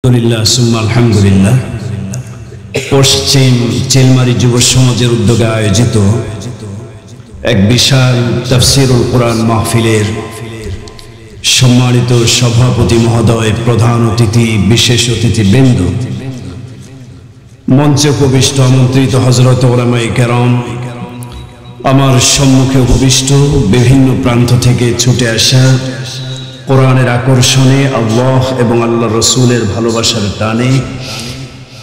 আলহামদুলিল্লাহ সুম্মা আলহামদুলিল্লাহ। পশ্চিম চিলমারি যুব সমাজের উদ্যোগে আয়োজিত এক বিশাল তাফসীরুল কোরআন মাহফিলের সম্মানিত সভাপতি মহোদয়, প্রধান অতিথি, বিশেষ অতিথিবৃন্দ, মঞ্চে উপবিষ্ট আমন্ত্রিত হযরত উলামায়ে কেরাম, আমার সম্মুখে উপবিষ্ট বিভিন্ন প্রান্ত থেকে ছুটে আসা কোরআনের আকর্ষণে, আল্লাহ এবং আল্লাহ রসুলের ভালোবাসার টানে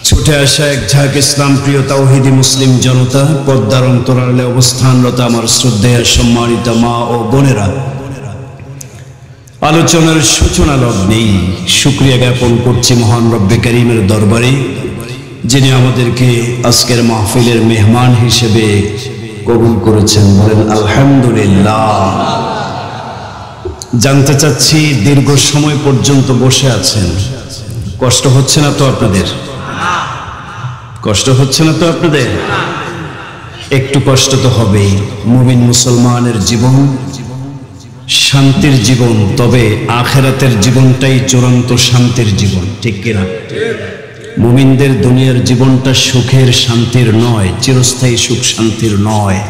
ছুটে আসা এক ঝাঁক ইসলাম প্রিয় তাওহীদি মুসলিম জনতা, পর্দার অন্তরালে অবস্থানরত আমার শ্রদ্ধেয় সম্মানিত মা ও বোনেরা, আলোচনার সূচনা লগ্নেই শুকরিয়া জ্ঞাপন করছি মহান রব্বে কারীমের দরবারে, যিনি আমাদেরকে আজকের মাহফিলের মেহমান হিসেবে কবুল করেছেন। বলেন আলহামদুলিল্লাহ। জানতে চাচ্ছি, দীর্ঘ সময় পর্যন্ত বসে আছেন, কষ্ট হচ্ছে না তো আপনাদের? কষ্ট হচ্ছে না তো আপনাদের? একটু কষ্ট তো হবেই। মুমিন মুসলমানের জীবন শান্তির জীবন, তবে আখিরাতের জীবনটাই চূড়ান্ত শান্তির জীবন, ঠিক কিনা? মুমিনদের দুনিয়ার জীবনটা সুখের শান্তির নয়, চিরস্থায়ী সুখ শান্তির নয়।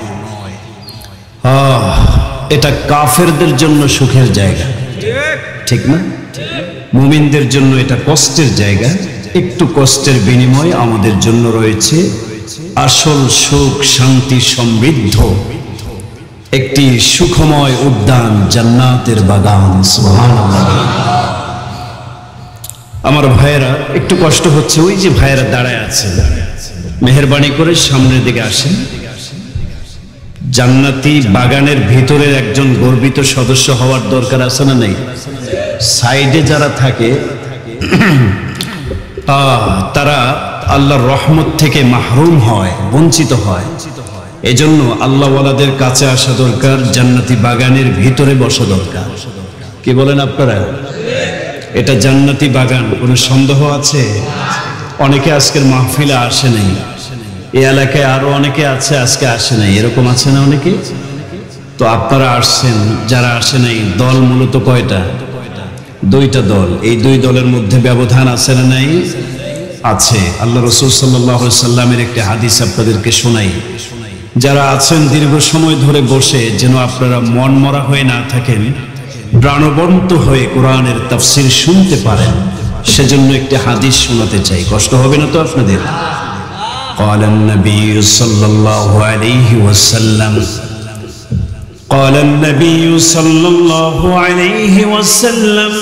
এটা কাফেরদের জন্য সুখের জায়গা, ঠিক না? মুমিনদের জন্য এটা কষ্টের জায়গা। একটু কষ্টের বিনিময়ে আমাদের জন্য রয়েছে আসল সুখ, শান্তি, সমৃদ্ধ একটি সুখময় উদ্যান, জান্নাতের বাগান। সুবহানাল্লাহ। আমার ভাইয়েরা, একটু কষ্ট হচ্ছে, ওই যে ভাইয়েরা দাঁড়ায় আছে, মেহেরবানি করে সামনের দিকে আসেন। জান্নাতি বাগানের ভিতরের একজন গর্বিত সদস্য হওয়ার দরকার আছে না নেই? সাইডে যারা থাকে তারা আল্লাহর রহমত থেকে মাহরুম হয়, বঞ্চিত হয়। এজন্য আল্লাহওয়ালাদের কাছে আসা দরকার, জান্নাতি বাগানের ভিতরে বসা দরকার। কি বলেন আপনারা? এটা জান্নাতি বাগান, কোনো সন্দেহ আছে? অনেকে আজকের মাহফিলে আসে নাই, এই এলাকায় আরো অনেকে আছে আজকে আসে নাই, এরকম আছে না অনেকে? তো আপনারা আসছেন, যারা আসে নাই, দল মূলত কয়টা? দুইটা দল। এই দুই দলের মধ্যে ব্যবধান আছে না নাই? আছে। আল্লাহ রাসূল সাল্লাল্লাহু আলাইহি সাল্লামের একটি হাদিস আপনাদেরকে শোনাই। যারা আছেন দীর্ঘ সময় ধরে বসে, যেন আপনারা মন মরা হয়ে না থাকেন, প্রাণবন্ত হয়ে কোরআনের তাফসীর শুনতে পারেন, সেজন্য একটি হাদিস শোনাতে চাই। কষ্ট হবে না তো আপনাদের? قال النبي صلى الله عليه وسلم قال النبي صلى الله عليه وسلم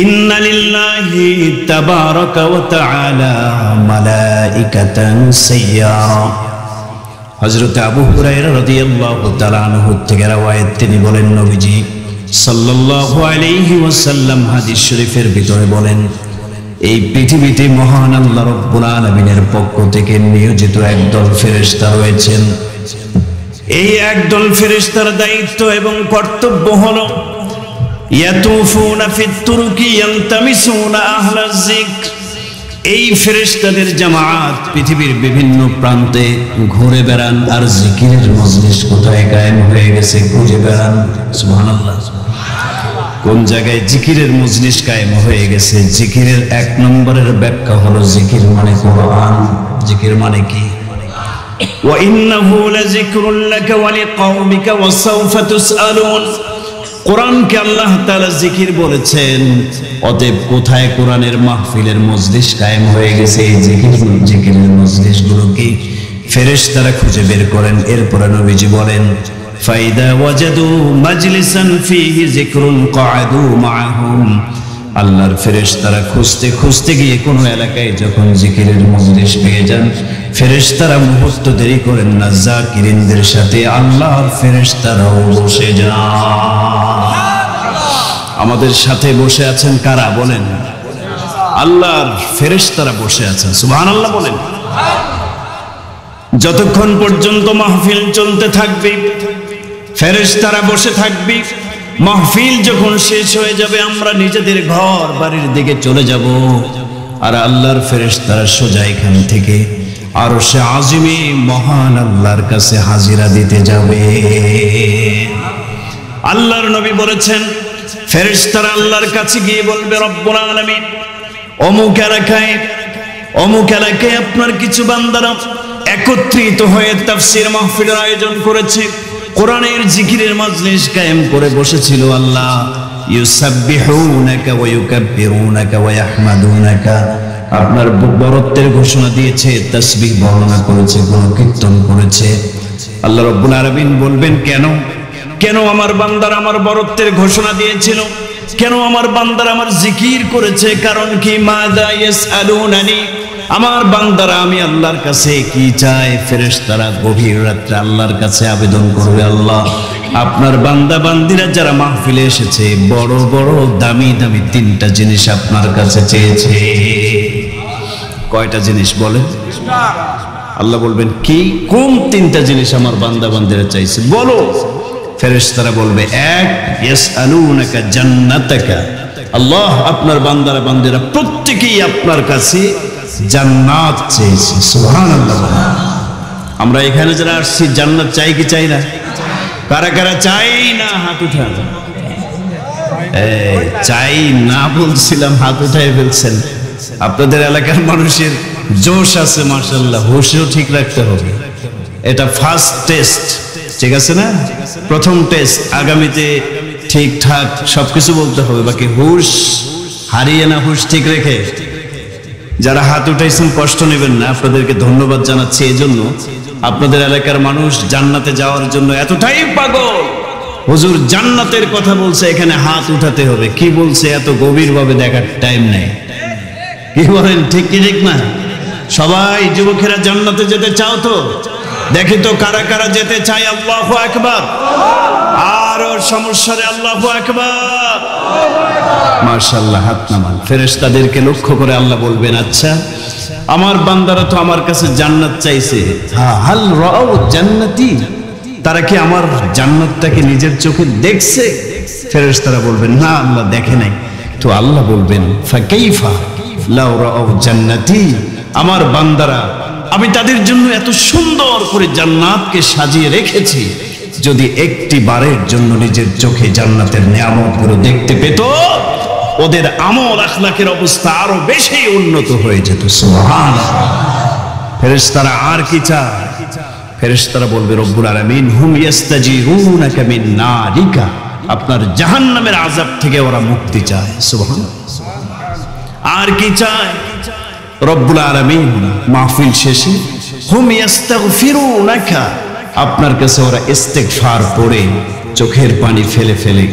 إن لله تبارك وتعالى ملائكة سيارة। হযরত আবু হুরায়রা রাদিয়াল্লাহু তাআলা আনহু থেকে রওয়ায়াত, তিনি বলেন, নবীজি সাল্লাল্লাহু আলাইহি ওয়াসাল্লাম হাদিস শরীফের ভিতরে বলেন, এই পৃথিবীতে মহান আল্লাহ রাব্বুল আলামিনের পক্ষ থেকে নিয়োজিত একদল ফেরেশতা রয়েছেন। এই একদল ফেরেশতার দায়িত্ব এবং কর্তব্য হলো ইয়াতুফুনা ফিত তুরুকি ইয়ালতামিসুনা আহলাজ যিকর। এই ফেরেশতাদের জামাত পৃথিবীর বিভিন্ন প্রান্তে ঘুরে বেড়ান আর জিকিরের মজলিস কোথায় কায়েম হয়ে গেছে খুঁজে বেড়ান। সুবহানাল্লাহ। কোন জায়গায় জিকিরের মজলিস কায়েম হয়ে গেছে? জিকিরের এক নম্বরের ব্যাখ্যা হলো, জিকির মানে কোরআন। জিকির মানে কি? ওয়া ইন্নাহু লাযিকরুল লাকা ওয়া লিকাওমিকা ওয়া সাওফা তুসআলুন। কোরআনকে আল্লাহ তাআলা জিকির বলেছেন, অতএব কোথায় কোরআনের মাহফিলের মজলিস কায়েম হয়ে গেছে, এই জিকিরের মজলিসগুলো কি? ফেরেশতারা খুঁজে বের করেন। এরপরে নবীজি বলেন, ফাইদা ওয়াজাদু মাজলিসান ফিহি যিকরুন ক্বাদু মাআহুম। আল্লাহর ফেরেশতারা খুঁজতে খুঁজতে গিয়ে কোনো এলাকায় যখন জিকিরের মজলিস পেয়ে যান, ফেরেশতারা মুহূর্ত দেরি করেন না, জাকিরিনদের সাথে আল্লাহর ফেরেশতারাও বসে যান। আমাদের সাথে বসে আছেন কারা বলেন? আল্লাহর ফেরেশতারা বসে আছেন। সুবহানাল্লাহ বলেন। যতক্ষণ পর্যন্ত মাহফিল চলতে থাকবে, ফেরেশতারা বসে থাকবে। মাহফিল যখন শেষ হয়ে যাবে, আমরা নিজেদের ঘর বাড়ির দিকে চলে যাব, আর আল্লাহর ফেরেশতারা সোজা এখান থেকে আরশে আজিমে মহান আল্লাহর কাছে হাজিরা দিতে যাবে। আল্লাহর নবী বলেছেন, ফেরেশতারা আল্লাহর কাছে গিয়ে বলবে, রব্বুল আলামিন অমুক এলাকায় আপনার কিছু বান্দারা একত্রিত হয়ে তাফসীর মাহফিলের আয়োজন করেছে, কোরআনের জিকিরের মাজলিস কায়েম করে বসেছিল। আল্লাহ ইউসাব্বিহুনাকা ওয়া ইউকাব্বিরুনাকা ওয়া ইয়াহমাদুনাকা, আপনার বরত্বের ঘোষণা দিয়েছে, তাসবিহ বর্ণনা করেছে, গুণকীর্তন করেছে। আল্লাহ রাব্বুল আলামিন বলবেন কেন আমার বান্দারা আমার বরত্বের ঘোষণা দিয়েছিল, কেন আমার বান্দারা আমার জিকির করেছে? কারণ কি? মাযা ইয়াসআলুনানি, আমার বান্দারা আমি আল্লাহর কাছে কি চায়? ফেরেশতারা গভীর রাতে আল্লাহর কাছে আবেদন করবে, আল্লাহ আপনার বান্দা বান্দিরা যারা মাহফিলে এসেছে বড় বড় দামি দামি তিনটা জিনিস আপনার কাছে চেয়েছে। কয়টা জিনিস বলেন? আল্লাহ বলবেন কি? কোন তিনটা জিনিস আমার বান্দা বান্দিরা চাইছে বলো। ফেরেশতারা বলবে, এক, ইয়াসআলুনাকা জান্নাতাকা, আল্লাহ আপনার বান্দারা বান্দিরা প্রত্যেকেই আপনার কাছে জান্নাত চেয়েছে। সুবহানাল্লাহ। আমরা এখানে যারা আসছি জান্নাত চাই কি চাই না? কারা কারা চাই না হাত উঠান। চাই না বলছিলাম, হাত উঠাই ফেলছেন। আপনাদের এলাকার মানুষের জোশ আছে মাশাআল্লাহ, হুশও ঠিক রাখতে হবে। এটা ফার্স্ট টেস্ট, ঠিক আছে না? প্রথম টেস্ট, আগামীতে ঠিকঠাক সবকিছু বলতে হবে, বাকি হুশ হারিয়ে না, হুশ ঠিক রেখে। যারা হাত উঠাইছেন কষ্ট নেবেন না, আপনাদেরকে ধন্যবাদ জানাচ্ছি। এজন্য আপনাদের এলাকার মানুষ জান্নাতে যাওয়ার জন্য এতটাই পাগল, হুজুর জান্নাতের কথা বলছে, এখানে হাত উঠাতে হবে। কি বলছে এত গভীরভাবে দেখার টাইম নেই। কি বলেন, ঠিক কি ঠিক না? সবাই যুবকেরা জান্নাতে যেতে চাও তো? দেখি তো কারা কারা যেতে চায়। আল্লাহু আকবার। আর সমস্যারে আল্লাহু আকবার। মাশাআল্লাহ, হাত নামান। ফেরেশতাদেরকে লক্ষ্য করে আল্লাহ বলবেন, আচ্ছা আমার বান্দারা তো আমার কাছে জান্নাত চাইছে, হাল রাউ জান্নাতি, তারা কি আমার জান্নাতটাকে নিজের চোখে দেখছে? ফেরেশতারা বলবেন, না আল্লাহ দেখে নাই। তো আল্লাহ বলবেন, ফাকাইফা লাউ রাউ জান্নাতি, আমার বান্দারা আমি তাদের জন্য এত সুন্দর করে জান্নাতকে সাজিয়ে রেখেছি, যদি একটি বারের জন্য নিজের চোখে জান্নাতের নিয়ামতগুলো দেখতে পেত, ওদের আমল আখলাকের অবস্থা আরো বেশি উন্নত হয়ে যেত। সুবহানাল্লাহ। ফেরেশতারা আর কি চায়? ফেরেশতারা বলবে, রব্বুল আলামিন হুম ইয়াস্তাজিরুনাকা মিন নারিকা, আপনার জাহান্নামের আযাব থেকে ওরা মুক্তি চায়। সুবহানাল্লাহ। আর কি চায়? রব্বুল আলামিন মাহফিল শেষে হুম ইয়াস্তাগফিরুনাকা, আপনার কাছে ওরা ইস্তেগফার পড়ে চোখের পানি ফেলে ফেলে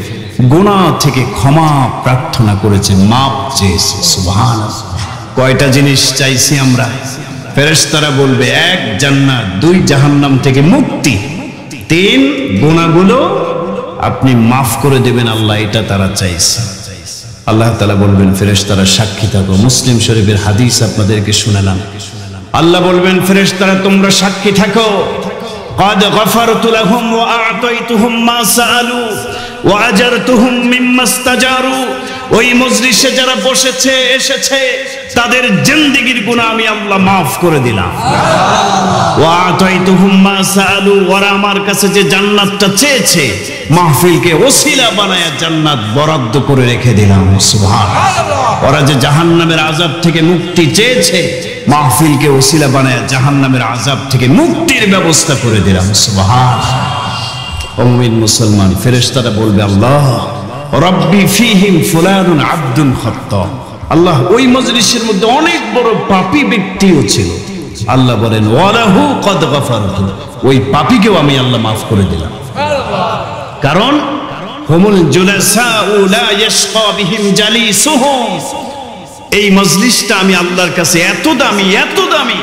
গুনাহ থেকে ক্ষমা প্রার্থনা করেছে, মাপ চেয়েছে। সুবহানাল্লাহ। কয়টা জিনিস চাইছি আমরা? ফেরেশতারা বলবে, এক, জান্নাত, দুই, জাহান্নাম থেকে মুক্তি, তিন, গুনাহগুলো আপনি মাফ করে দেবেন আল্লাহ, এটা তারা চাইছে। আল্লাহ তাআলা বলবেন, ফেরেশতারা সাক্ষী থাকো। মুসলিম শরীফের হাদিস আপনাদেরকে শুনালাম। আল্লাহ বলবেন, ফেরেশতারা তোমরা সাক্ষী থাকো, قد غفرت لهم وأعطيتهم ما سألوا وأجرتهم مما استجاروا, ওই মজলিসে যারা বসেছে এসেছে তাদের জিন্দেগীর গুনাহ আমি আল্লাহ মাফ করে দিলাম। ওয়াআতাইতুহুম মা সাআলু, ওরা আমার কাছে যে জান্নাতটা চেয়েছে মাহফিলকে ওসিলা বানায়া জান্নাত বরাদ্দ করে রেখে দিলাম। সুবহানাল্লাহ। ওরা যে জাহান্নামের আযাব থেকে মুক্তি চেয়েছে মাহফিলকে ওসিলা বানায়া জাহান্নামের আযাব থেকে মুক্তির ব্যবস্থা করে দিলাম। সুবহানাল্লাহ। ও মুমিন মুসলমান, ফেরেশতারা বলবে, আল্লাহ রব্বি ফীহিম ফুলানুন আব্দুন খাত্তা, আল্লাহ ওই মজলিসের মধ্যে অনেক বড় পাপী ব্যক্তিও ছিল। আল্লাহ বলেন, ওয়ালাহু কদ গাফারতু, ওই পাপীকেও আমি আল্লাহ মাফ করে দিলাম। কারণ হুমুল জুলাসাউ লা ইয়াশকা বিহিম জালিসুহুম, এই মজলিসটা আমি আল্লাহর কাছে এত দামি, এত দামি,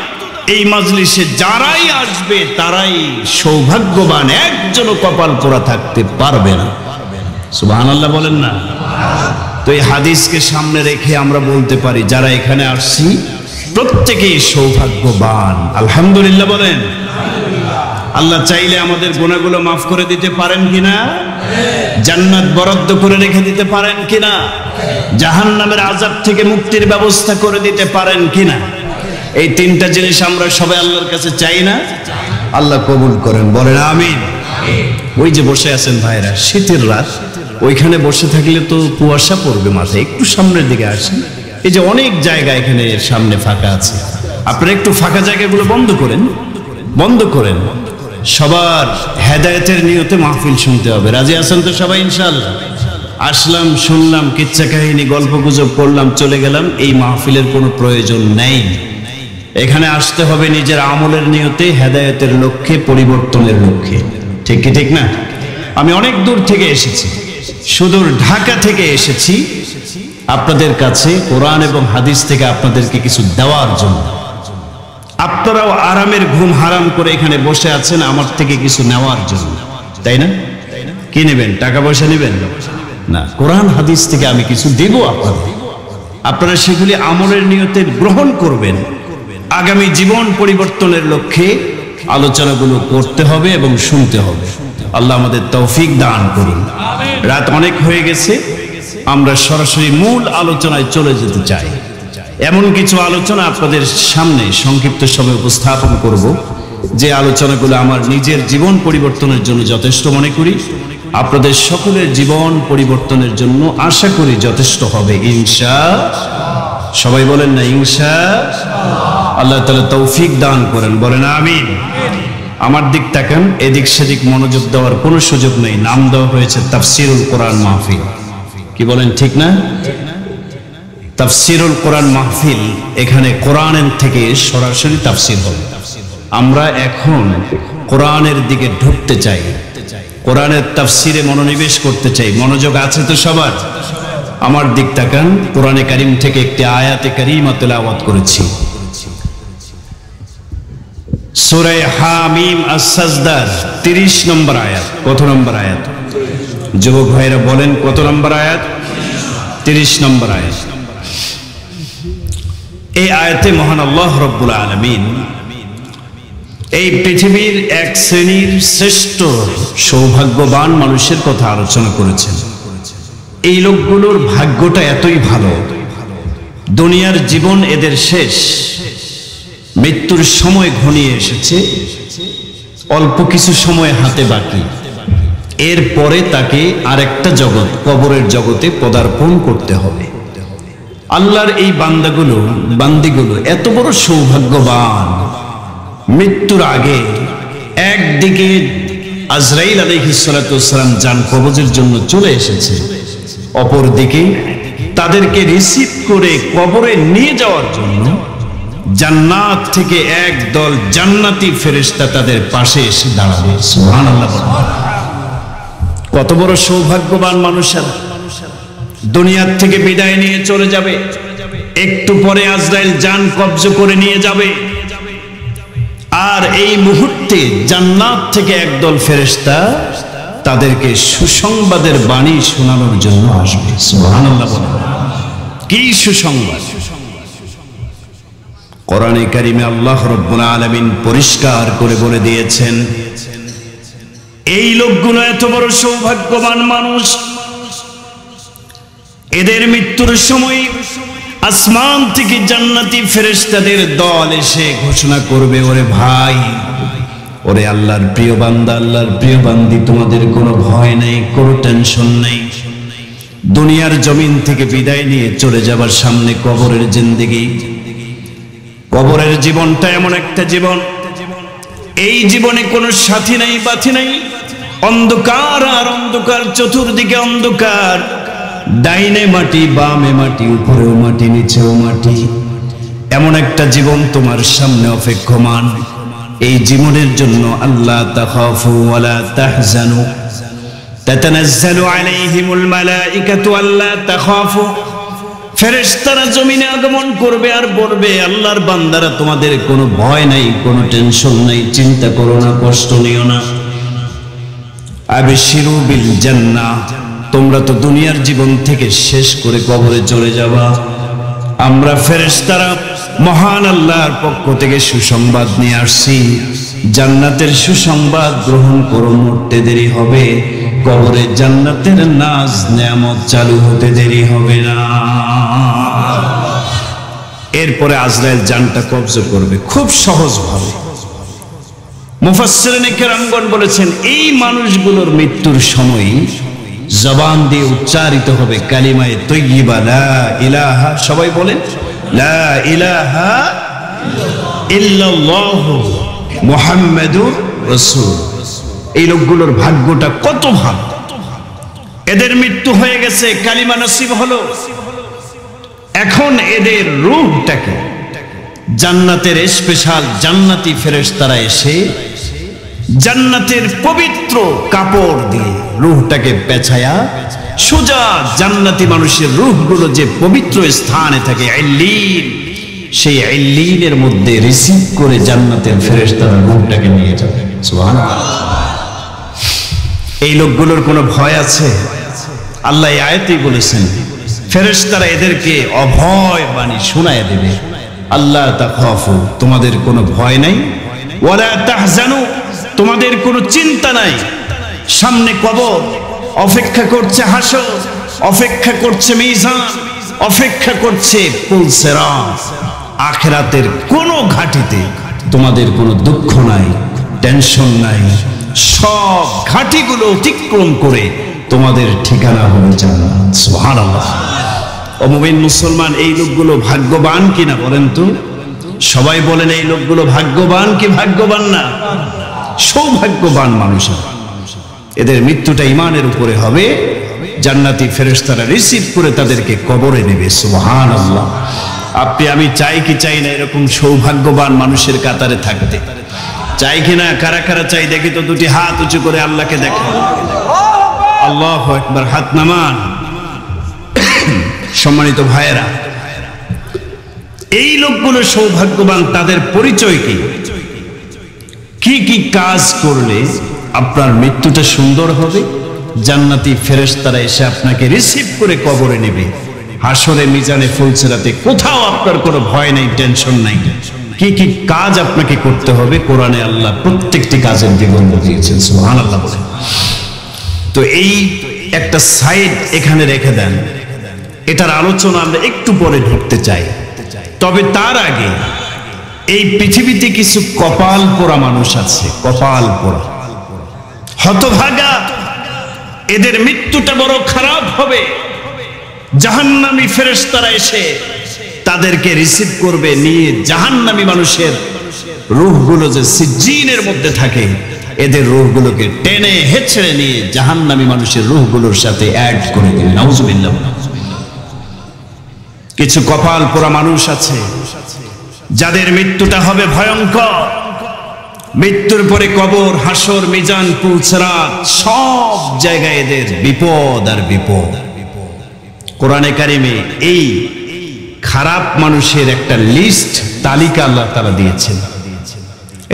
এই মজলিসে যারাই আসবে তারাই সৌভাগ্যবান, একজনও কপাল পোড়া থাকতে পারবে না। সুবহানাল্লাহ বলেন না? তো এই হাদিসকে সামনে রেখে আমরা বলতে পারি যারা এখানে আসছি প্রত্যেকেই সৌভাগ্যবান। আলহামদুলিল্লাহ বলেন। আল্লাহ চাইলে আমাদের গুনাহগুলো মাফ করে দিতে পারেন কিনা? জান্নাত বরাদ্দ করে রেখে দিতে পারেন কিনা? জাহান্নামের আযাব থেকে মুক্তির ব্যবস্থা করে দিতে পারেন কিনা? এই তিনটা জিনিস আমরা সবাই আল্লাহর কাছে চাই না? আল্লাহ কবুল করেন, বলেন আমিন। ওই যে বসে আছেন ভাইরা, শীতের রাত, ওইখানে বসে থাকলে তো কুয়াশা পড়বে মাথায়, একটু সামনের দিকে আসেন, এই যে অনেক জায়গা এখানে সামনে ফাঁকা আছে, আপনারা একটু ফাঁকা জায়গাগুলো বন্ধ করেন। সবার হেদায়েতের নিয়তে মাহফিল শুনতে হবে। রাজি আছেন তো সবাই? ইনশাআল্লাহ। আসলাম, শুনলাম, কিচ্ছা কাহিনী, গল্প গুজব করলাম, চলে গেলাম, এই মাহফিলের কোনো প্রয়োজন নেই। এখানে আসতে হবে নিজের আমলের নিয়তে, হেদায়েতের লক্ষ্যে, পরিবর্তনের লক্ষ্যে। ঠিক কি ঠিক না? আমি অনেক দূর থেকে এসেছি, সুদূর ঢাকা থেকে এসেছি আপনাদের কাছে কোরআন এবং হাদিস থেকে আপনাদেরকে কিছু দেওয়ার জন্য। আপনারাও আরামের ঘুম হারাম করে এখানে বসে আছেন আমার থেকে কিছু নেওয়ার জন্য, তাই না? কি নেবেন? টাকা পয়সা নেবেন না, কোরআন হাদিস থেকে আমি কিছু দেব আপনাদের। আপনারা সেগুলি আমলের নিয়তে গ্রহণ করবেন। আগামী জীবন পরিবর্তনের লক্ষ্যে আলোচনাগুলো করতে হবে এবং শুনতে হবে। আল্লাহ আমাদের তৌফিক দান করুন। রাত অনেক হয়ে গেছে, আমরা সরাসরি মূল আলোচনায় চলে যেতে চাই। এমন কিছু আলোচনা আপনাদের সামনে সংক্ষিপ্ত সময়ে উপস্থাপন করব, যে আলোচনাগুলো আমার নিজের জীবন পরিবর্তনের জন্য যথেষ্ট মনে করি, আপনাদের সকলের জীবন পরিবর্তনের জন্য আশা করি যথেষ্ট হবে ইনশাআল্লাহ। সবাই বলেন না ইনশাআল্লাহ। আল্লাহ তাআলা তৌফিক দান করেন, বলেন আমিন। আমার দিক তাকান, এদিক সেদিক মনোযোগ দেওয়ার কোনো সুযোগ নেই। নাম দেওয়া হয়েছে তাফসিরুল কোরআন মাহফিল। কি বলেন, ঠিক না? তাফসিরুল কোরআন মাহফিল, এখানে কোরআনের থেকে সরাসরি তাফসির হবে। আমরা এখন কোরআনের দিকে ঢুকতে চাই, কোরআনের তাফসিরে মনোনিবেশ করতে চাই। মনোযোগ আছে তো সবার? আমার দিক তাকান, কোরআনে কারীম থেকে একটি আয়াতে কারীমা তেলাওয়াত করেছি, সূরা হামিম আস-সাজদার 30 নম্বর আয়াত। কত নম্বর আয়াত? যুবক ভাইরা বলেন, কত নম্বর আয়াত? 30 নম্বর আয়াত। এই আয়াতে মহান আল্লাহ রাব্বুল আলামিন এই পৃথিবীর এক শ্রেণীর শ্রেষ্ঠ সৌভাগ্যবান মানুষের কথা আলোচনা করেছেন। এই লোকগুলোর ভাগ্যটা এতই ভালো, দুনিয়ার জীবন এদের শেষ, মৃত্যুর সময় ঘনিয়ে এসেছে, অল্প কিছু সময় হাতে বাকি। এরপরে তাকে আরেকটা জগৎ, কবরের জগতে পদার্পণ করতে হবে। আল্লাহর এই বান্দিগুলো এত বড় সৌভাগ্যবান, মৃত্যুর আগে একদিকে আজরাইল আলাইহিস সালাতু ওয়াস সালাম জান কবজের জন্য চলে এসেছে, অপরদিকে তাদেরকে রিসিভ করে কবরে নিয়ে যাওয়ার জন্য জান্নাত থেকে একদল জান্নাতি ফেরেশতা তাদের পাশে এসে দাঁড়াবে। সুবহানাল্লাহ। কত বড় সৌভাগ্যবান মানুষেরা দুনিয়ার থেকে বিদায় নিয়ে চলে যাবে, একটু পরে আজরাইল জান কবজ করে নিয়ে যাবে, আর এই মুহূর্তে জান্নাত থেকে একদল ফেরেশতা তাদেরকে সুসংবাদের বাণী শোনানোর জন্য আসবে। সুবহানাল্লাহ। কি সুসংবাদ! কোরআনে কারিমে আল্লাহ রাব্বুল আলামিন পরিষ্কার করে বলে দিয়েছেন, এই লোকগুলো এত বড় সৌভাগ্যবান মানুষ, এদের মৃত্যুর সময় আসমান থেকে জান্নাতি ফেরেশতাদের দল এসে ঘোষণা করবে, ওরে ভাই, ওরে আল্লাহর প্রিয় বান্দা, আল্লাহর প্রিয় বান্দি, তোমাদের কোনো ভয় নেই, কোনো টেনশন নেই। দুনিয়ার জমিন থেকে বিদায় নিয়ে চলে যাবার সামনে কবরের জিন্দেগি, কবরের জীবনটা এমন একটা জীবন, এই জীবনে কোনো সাথী নাই, বাথী নাই, অন্ধকার আর অন্ধকার, চতুর্দিকে অন্ধকার, ডাইনে মাটি, বামে মাটি, উপরেও মাটি, নিচেও মাটি। এমন একটা জীবন তোমার সামনে অপেক্ষমান। এই জীবনের জন্য আল্লাহ তাখাফু ওয়ালা তাহজানু তাতানাজ্জালু আলাইহিমুল মালাইকাতু আল্লা তাখাফু। ফেরেশতারা জমিনে আগমন করবে আর বলবে, আল্লাহর বান্দারা, তোমাদের কোনো ভয় নাই, কোনো টেনশন নাই, চিন্তা করো না, কষ্ট নিও না। আবশিরু বিল জান্নাহ, তোমরা তো দুনিয়ার জীবন থেকে শেষ করে কবরে চলে যাবা, আমরা ফেরেশতারা মহান আল্লাহর পক্ষ থেকে সুসংবাদ নিয়ে আসছি, জান্নাতের সুসংবাদ গ্রহণ করো, মরতে দেরি হবে, কবরে জান্নাতের নাজ নেয়ামত চালু হতে দেরি হবে না। এরপরে আজরাইল জানটা কবজ করবে খুব সহজ ভাবে। মুফাসসিরিনে কেরামগণ বলেছেন, এই মানুষগুলোর মৃত্যুর সময় জবান দিয়ে উচ্চারিত হবে কালিমায়ে তৈয়্যিবা লা ইলাহা, সবাই বলেন লা ইলাহা ইল্লাল্লাহু মুহাম্মাদুর রাসূল। এই লোকগুলোর ভাগ্যটা কত ভালো, এদের মৃত্যু হয়ে গেছে, কালিমা নসিব হলো। এখন এদের রূহটাকে জান্নাতের স্পেশাল জান্নাতি ফেরেশতারা এসে জান্নাতের পবিত্র কাপড় দিয়ে রূহটাকে পেঁচায়া সোজা জান্নাতি মানুষের রূহগুলো যে পবিত্র স্থানে থাকে ইল্লিন, সেই ইল্লিনের মধ্যে রিসিভ করে জান্নাতের ফেরেশতারা রূহটাকে নিয়ে যাবে। সুবহানাল্লাহ। এই লোকগুলোর কোনো ভয় আছে? আল্লাহ এই আয়াতেই বলেছেন ফেরেশতারা এদেরকে অভয় বাণী শোনায় দেবে, আল্লাহ তাখাফু, তোমাদের কোনো ভয় নাই, ওয়ালা তাহজানু, তোমাদের কোনো চিন্তা নাই। সামনে কবর, অপেক্ষা করছে হাসর, অপেক্ষা করছে মিজান, অপেক্ষা করছে পুলসিরাত। আখিরাতের কোনো ঘাটিতে তোমাদের কোনো দুঃখ নাই, টেনশন নাই। সব ঘাটিগুলো অতিক্রম করে তোমাদের ঠিকানা হবে জান্নাত। সুবহানাল্লাহ। ও মুমিন মুসলমান, এই লোকগুলো ভাগ্যবান কিনা বলেন তো? সবাই বলেন এই লোকগুলো ভাগ্যবান কি ভাগ্যবান না? সৌভাগ্যবান মানুষ। এদের মৃত্যুটা ঈমানের উপরে হবে, জান্নাতি ফেরেশতারা রিসিভ করে তাদেরকে কবরে নেবে। সুবহানাল্লাহ। আপনি আমি চাই কি চাই না এরকম সৌভাগ্যবান মানুষের কাতারে থাকতে? চাই কিনা? কারা কারা চাই দেখি তো, দুটি হাত উঁচু করে আল্লাহকে দেখেন। আল্লাহু আকবার, হাত নামান। সম্মানিত ভাইয়েরা, এই লোকগুলো সৌভাগ্যবান, তাদের পরিচয় কি? কি কি কাজ করলে আপনার মৃত্যুটা সুন্দর হবে? জান্নাতি ফেরেশতারা এসে আপনাকে রিসিভ করে কবরে নেবে, হাসরে মিজানে ফুলসিরাতে কোথাও আপনার কোনো ভয় নাই, টেনশন নাই। কি কি কাজ আপনাকে করতে হবে কোরআনে আল্লাহ প্রত্যেকটি কাজের বিবরণ দিয়েছেন। সুবহানাল্লাহ বলে। তো এই একটা সাইড এখানে রেখে দেন, এটার আলোচনা আমরা একটু পরে ঢুকতে চাই। তবে তার আগে এই পৃথিবীতে কিছু কপাল পোড়া মানুষ আছে, কপাল পোড়া, হতভাগা। এদের মৃত্যুটা বড় খারাপ হবে। জাহান্নামী ফেরেশতারা এসে তাদেরকে রিসিভ করবে, নিয়ে জাহান্নামী মানুষের রূহগুলো যে সিজ্জিনের মধ্যে থাকে, এদের রূহগুলোকে টেনে হেঁচড়ে নিয়ে জাহান্নামী মানুষের রূহগুলোর সাথে অ্যাড করে দেবে। নাউজুবিল্লাহ। কিছু কপাল পোড়া মানুষ আছে যাদের মৃত্যুটা হবে ভয়ঙ্কর। মৃত্যুর পরে কবর, হাসর, মিজান, পুলসিরাত, সব জায়গায় এদের বিপদ আর বিপদ। কোরআনে কারিমে এই খারাপ মানুষের একটা লিস্ট, তালিকা আল্লাহ তাআলা দিয়েছেন।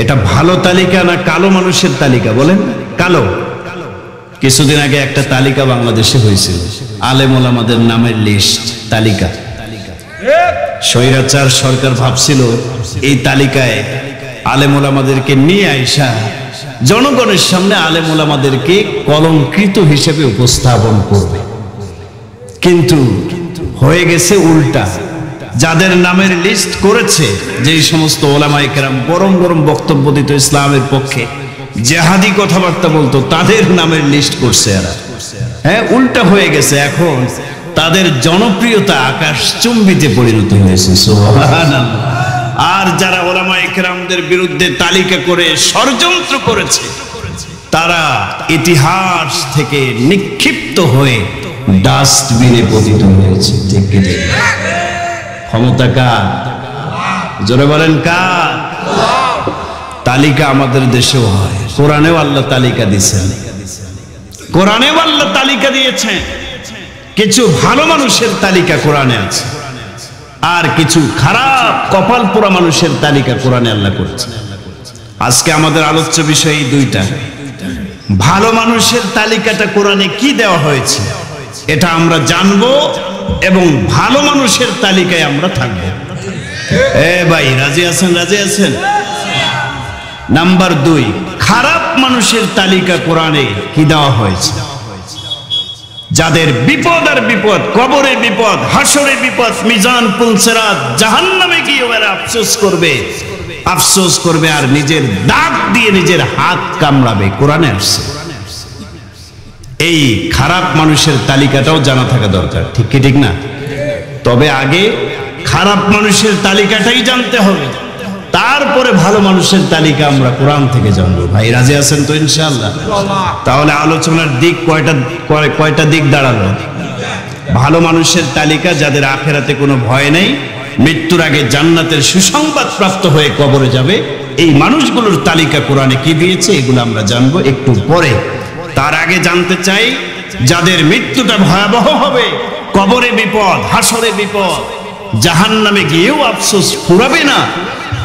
এটা ভালো তালিকা না কালো মানুষের তালিকা? বলেন কালো। কিছুদিন আগে একটা তালিকা বাংলাদেশে হয়েছিল, আলেম ওলামাদের নামের লিস্ট, তালিকা। স্বৈরাচার সরকার ভাবছিল এই তালিকায় আলেম ওলামাদেরকে নিয়ে আইসা জনগণের সামনে আলেম ওলামাদেরকে কলঙ্কিত হিসেবে উপস্থাপন করবে, কিন্তু হয়ে গেছে উল্টা। যাদের নামের লিস্ট করেছে, যেই সমস্ত ওলামায়ে কেরাম গরম গরম বক্তব্য দিত ইসলামের পক্ষে, জেহাদি কথাবার্তা বলতো, তাদের নামের লিস্ট করছে এরা। হ্যাঁ, উল্টা হয়ে গেছে। এখন তাদের জনপ্রিয়তা আকাশচুম্বিতে পরিণত হয়েছে। সুবহানাল্লাহ। আর যারা ওলামায়ে কেরামদের বিরুদ্ধে তালিকা করে ষড়যন্ত্র করেছে, তারা ইতিহাস থেকে নিক্ষিপ্ত হয়ে ডাস্টবিনে পতিত হয়েছে। ঠিক কি? ক্ষমতা কার? জোরে বলেন কার? তালিকা আমাদের দেশেও হয়, কোরআনেও আল্লাহ তালিকা দিয়েছেন। কোরআনেও আল্লাহ তালিকা দিয়েছেন। কিছু ভালো মানুষের তালিকা কোরআনে আছে, আর কিছু খারাপ কপাল পোড়া মানুষের তালিকা কোরআনে আল্লাহ করেছেন। আজকে আমাদের আলোচ্য বিষয় এই দুইটা। ভালো মানুষের তালিকাটা কোরআনে কি দেওয়া হয়েছে এটা আমরা জানবো, এবং ভালো মানুষের তালিকায় আমরা থাকবো। ভাই রাজি আছেন? রাজি আছেন? নাম্বার 2, খারাপ মানুষের তালিকা কোরআনে কি দেওয়া হয়েছে? যাদের বিপদ আর বিপদ, কবরে বিপদ, হাসরে বিপদ, মিজান, পুলসিরাত, জাহান্নামে গিয়ে ওরা আফসোস করবে, আফসোস করবে আর নিজের দাঁত দিয়ে নিজের হাত কামড়াবে। কোরআনে আসছে। এই খারাপ মানুষের তালিকাটাও জানা থাকা দরকার, ঠিক কি ঠিক না? তবে আগে খারাপ মানুষের তালিকাটাই জানতে হবে, তারপরে ভালো মানুষের তালিকা আমরা কোরআন থেকে জানবো। ভাই রাজি আছেন তো ইনশাআল্লাহ? তাহলে আলোচনার দিক কয়টা দিক দাঁড়ালো? ভালো মানুষের তালিকা, যাদের আখেরাতে কোনো ভয় নেই, মৃত্যুর আগে জান্নাতের সুসংবাদ প্রাপ্ত হয়ে কবরে যাবে, এই মানুষগুলোর তালিকা কোরআনে কি দিয়েছে এগুলো আমরা জানবো একটু পরে। তার আগে জানতে চাই, যাদের মৃত্যুটা ভয়াবহ হবে, কবরে বিপদ, হাসরে বিপদ, জাহান্নামে গিয়েও আফসোস ফুরাবে না,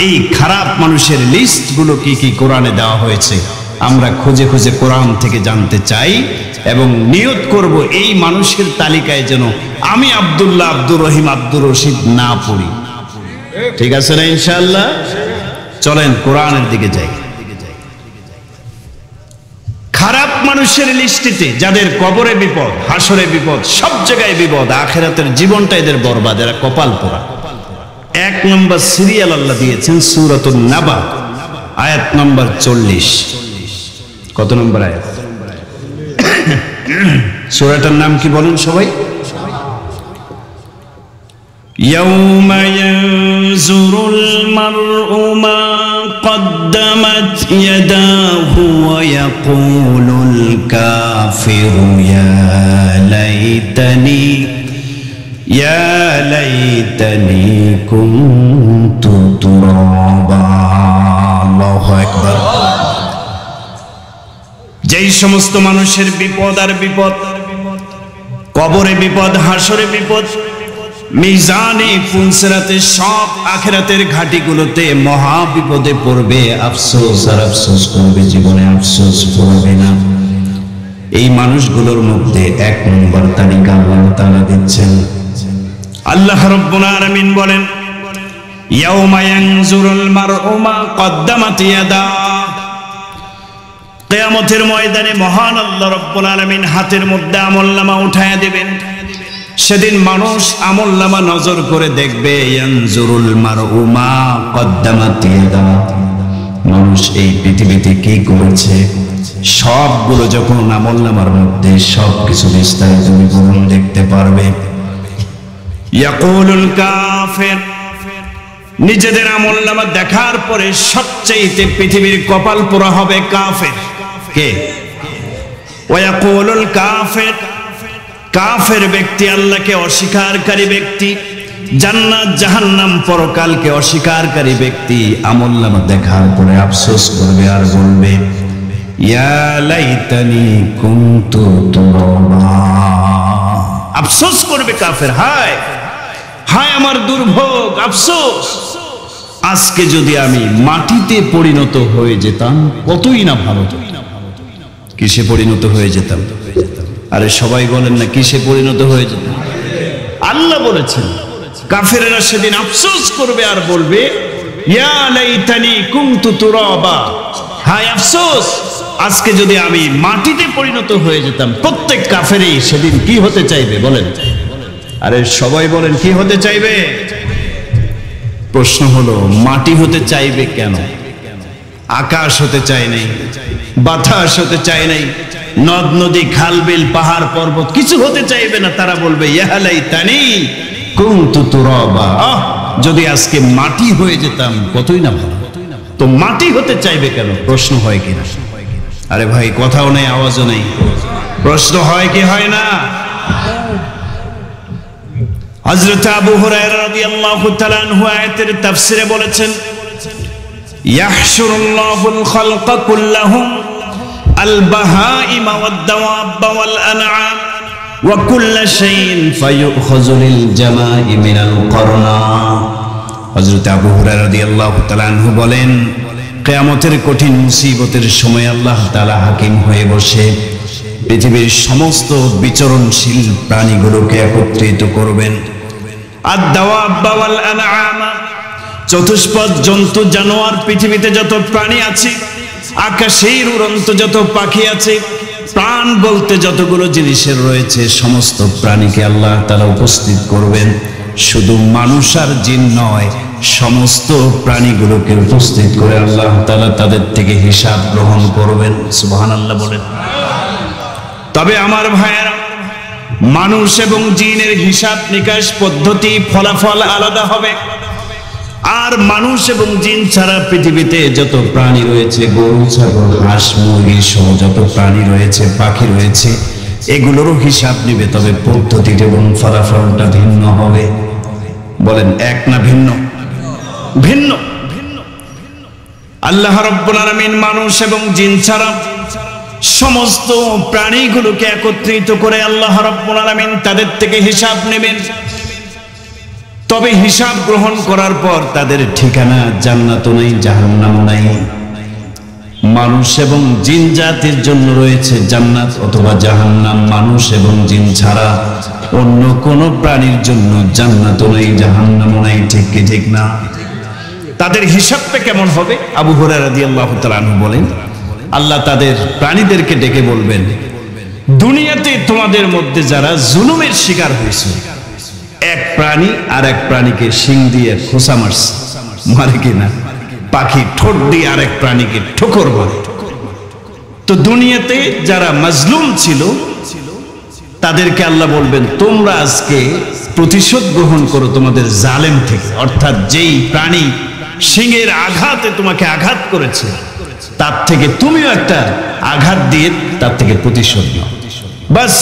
এই খারাপ মানুষের লিস্ট গুলো কি কি কোরআনে দেওয়া হয়েছে আমরা খুঁজে খুঁজে কোরআন থেকে জানতে চাই, এবং নিয়ত করব এই মানুষের তালিকায় যেন আমি আব্দুল্লাহ, আব্দুর রহিম, আব্দুর রশিদ না পড়ি। ঠিক আছে না ইনশাআল্লাহ? চলেন কোরআনের দিকে যাই। খারাপ মানুষের লিস্টিতে যাদের কবরে বিপদ, হাসরে বিপদ, সব জায়গায় বিপদ, আখিরাতের জীবনটা এদের বরবাদ, এরা কপাল পোড়া। 1 নম্বর সিরিয়াল আল্লাহ দিয়েছেন সূরাতুন নাবা, আয়াত নম্বর 40। কত নম্বর আয়াত? সূরাটার নাম কি বলেন সবাই? ইয়াউমা ইয়ানজুরুল মার'উ মা قدمت يداه ويقول الكافر يا ليتني كنت ترابا। আল্লাহু আকবার। যেই সমস্ত মানুষের বিপদ আর বিপদ, কবরে বিপদ, হাসরে বিপদ, মিজানে ফুলসিরাতে, সব আখিরাতের ঘাটিগুলোতে মহা বিপদে পড়বে, আফসোস আর আফসোস করবে, জীবনে আফসোস করবে না, এই মানুষগুলোর মধ্যে 1 নম্বর তালিকা আল্লাহ তাআলা দিচ্ছেন। আল্লাহ রাব্বুল আলামিন বলেন, ইয়াউমা ইয়ানজুরুল মার'উ মা কদ্দামাত ইয়াদা। কিয়ামতের ময়দানে মহান আল্লাহ রাব্বুল আলামিন হাতের মধ্যে আমলনামা উঠায়া দিবেন। সেদিন মানুষ আমলনামা নজর করে দেখবে, ইয়ানজুরুল মার'উ মা কদ্দামাত ইয়াদা, মানুষ এই পৃথিবীতে কি করেছে সবগুলো যখন আমলনামার মধ্যে সবকিছু বিস্তারিত বিবরণ দেখতে পারবে। ইয়াকুলুল কাফির, নিজেদের আমলনামা দেখার পরে সবচেয়ে পৃথিবীর কপাল পোড়া হবে কাফের। কে? ওয়ায়াকুলুল কাফির, কাফের ব্যক্তি, আল্লাহকে অস্বীকারী ব্যক্তি, জান্নাত জাহান্নাম পরকালকে অস্বীকারী ব্যক্তি আমলনামা দেখার পরে আফসোস করবে আর বলবে, ইয়া লাইতানি কুনতু তুরাবা। আফসোস করবে কাফের, হায় হায় আমার দুর্ভোগ, আফসোস, আজকে যদি আমি মাটিতে পরিণত হয়ে যেতাম কতই না ভালো হতো। কিসে পরিণত হয়ে যেতাম? আরে সবাই বলেন না, কিসে পরিণত হয়ে যেতাম? আল্লাহ বলেছেন কাফেরেরা সেদিন আফসোস করবে আর বলবে, ইয়া লাইতানি কুনতু তুরাবা, হায় আফসোস, আজকে যদি আমি মাটিতে পরিণত হয়ে যেতাম। প্রত্যেক কাফেরই সেদিন কি হতে চাইবে বলেন? আরে সবাই বলেন কি হতে চাইবে? প্রশ্ন হলো, মাটি হতে চাইবে কেন? আকাশ হতে চায় নাই, বাতাস হতে চায় নাই, নদ নদী, খাল বিল, পাহাড় পর্বত কিছু হতে চাইবে না। তারা বলবে, ইয়া লাইতানি কুনতু তুরাবা, যদি আজকে মাটি হয়ে যেতাম কতই না ভালো। তো মাটি হতে চাইবে কেন? প্রশ্ন হয় কিনা? আরে ভাই কথাও নেই, আওয়াজও নেই, প্রশ্ন হয় কি হয় না? হযরত আবু হুরায়রা রাদিয়াল্লাহু তাআলা আনহু আয়াতের তাফসিরে বলেছেন, ইয়াহশুরুল্লাহুল খালকা কুল্লাহুম আল বাহাইমা ওয়াদ দাওয়াব ওয়াল আনআম ওয়া কুল্লা শাইইন ফায়ুখাযু লিল জামাই মিনাল করনা। হযরত আবু হুরায়রা রাদিয়াল্লাহু তাআলা আনহু বলেন, কিয়ামতের কঠিন মুসিবতের সময় আল্লাহ তাআলা হাকিম হয়ে বসে পৃথিবীর সমস্ত বিচরণশীল প্রাণীগুলোকে একত্রিত করবেন। আদ-দাওয়াব ওয়াল আনআম, চতুষ্পদ জন্তু জানোয়ার, পৃথিবীতে যত প্রাণী আছে, আকাশের উড়ন্ত যত পাখি আছে, প্রাণ বলতে যতগুলো জিনিসের রয়েছে, সমস্ত প্রাণীকে আল্লাহ তাআলা উপস্থিত করবেন। শুধু মানুষ আর জিন নয়, সমস্ত প্রাণীগুলোকে উপস্থিত করে আল্লাহ তাআলা তাদের থেকে হিসাব গ্রহণ করবেন। সুবহানাল্লাহ বলেন। তবে আমার ভাইয়েরা, মানুষ এবং জিনের হিসাব নিকাশ পদ্ধতি ফলাফল আলাদা হবে। আর মানুষ এবং জিন ছাড়া পৃথিবীতে যত প্রাণী রয়েছে, গরু ছাগল হাঁস মুরগি সহ যত প্রাণী রয়েছে, পাখি রয়েছে, এগুলোরও হিসাব নিবে, তবে পদ্ধতিটা এবং ফলাফলটা ভিন্ন হবে। বলেন এক না ভিন্ন? ভিন্ন। আল্লাহ রাব্বুল আলামিন মানুষ এবং জিন ছাড়া সমস্ত প্রাণীগুলোকে একত্রিত করে আল্লাহ রাব্বুল আলামিন তাদের থেকে হিসাব নেবেন। তবে হিসাব গ্রহণ করার পর তাদের ঠিকানা জান্নাতও নাই, জাহান্নামও নাই। মানুষ এবং জিন জাতির জন্য রয়েছে জান্নাত অথবা জাহান্নাম, মানুষ এবং জিন ছাড়া অন্য কোন প্রাণীর জন্য জান্নাতও নাই, জাহান্নামও নাই। ঠিক কি ঠিক না? তাদের হিসাবটা কেমন হবে? আবু হুরায়রা রাদিয়াল্লাহু তাআলা আনহু বলেন, আল্লাহ তাদের প্রাণীদেরকে ডেকে বলবেন, দুনিয়াতে তোমাদের মধ্যে যারা জুলুমের শিকার হয়েছে, এক প্রাণী আর এক প্রাণীকে শিং দিয়ে খোঁচা মারছে, মারে কিনা? পাখি ঠোঁট দিয়ে আরেক প্রাণীকে ঠোকর মারে। তো দুনিয়াতে যারা মাজলুম ছিল তাদেরকে আল্লাহ বলবেন, তোমরা আজকে প্রতিশোধ গ্রহণ করো তোমাদের জালেম থেকে, অর্থাৎ যেই প্রাণী শিংয়ের আঘাতে তোমাকে আঘাত করেছে তার থেকে তুমিও একটা আঘাত দিয়ে তার থেকে প্রতিশোধ নাও। বাস,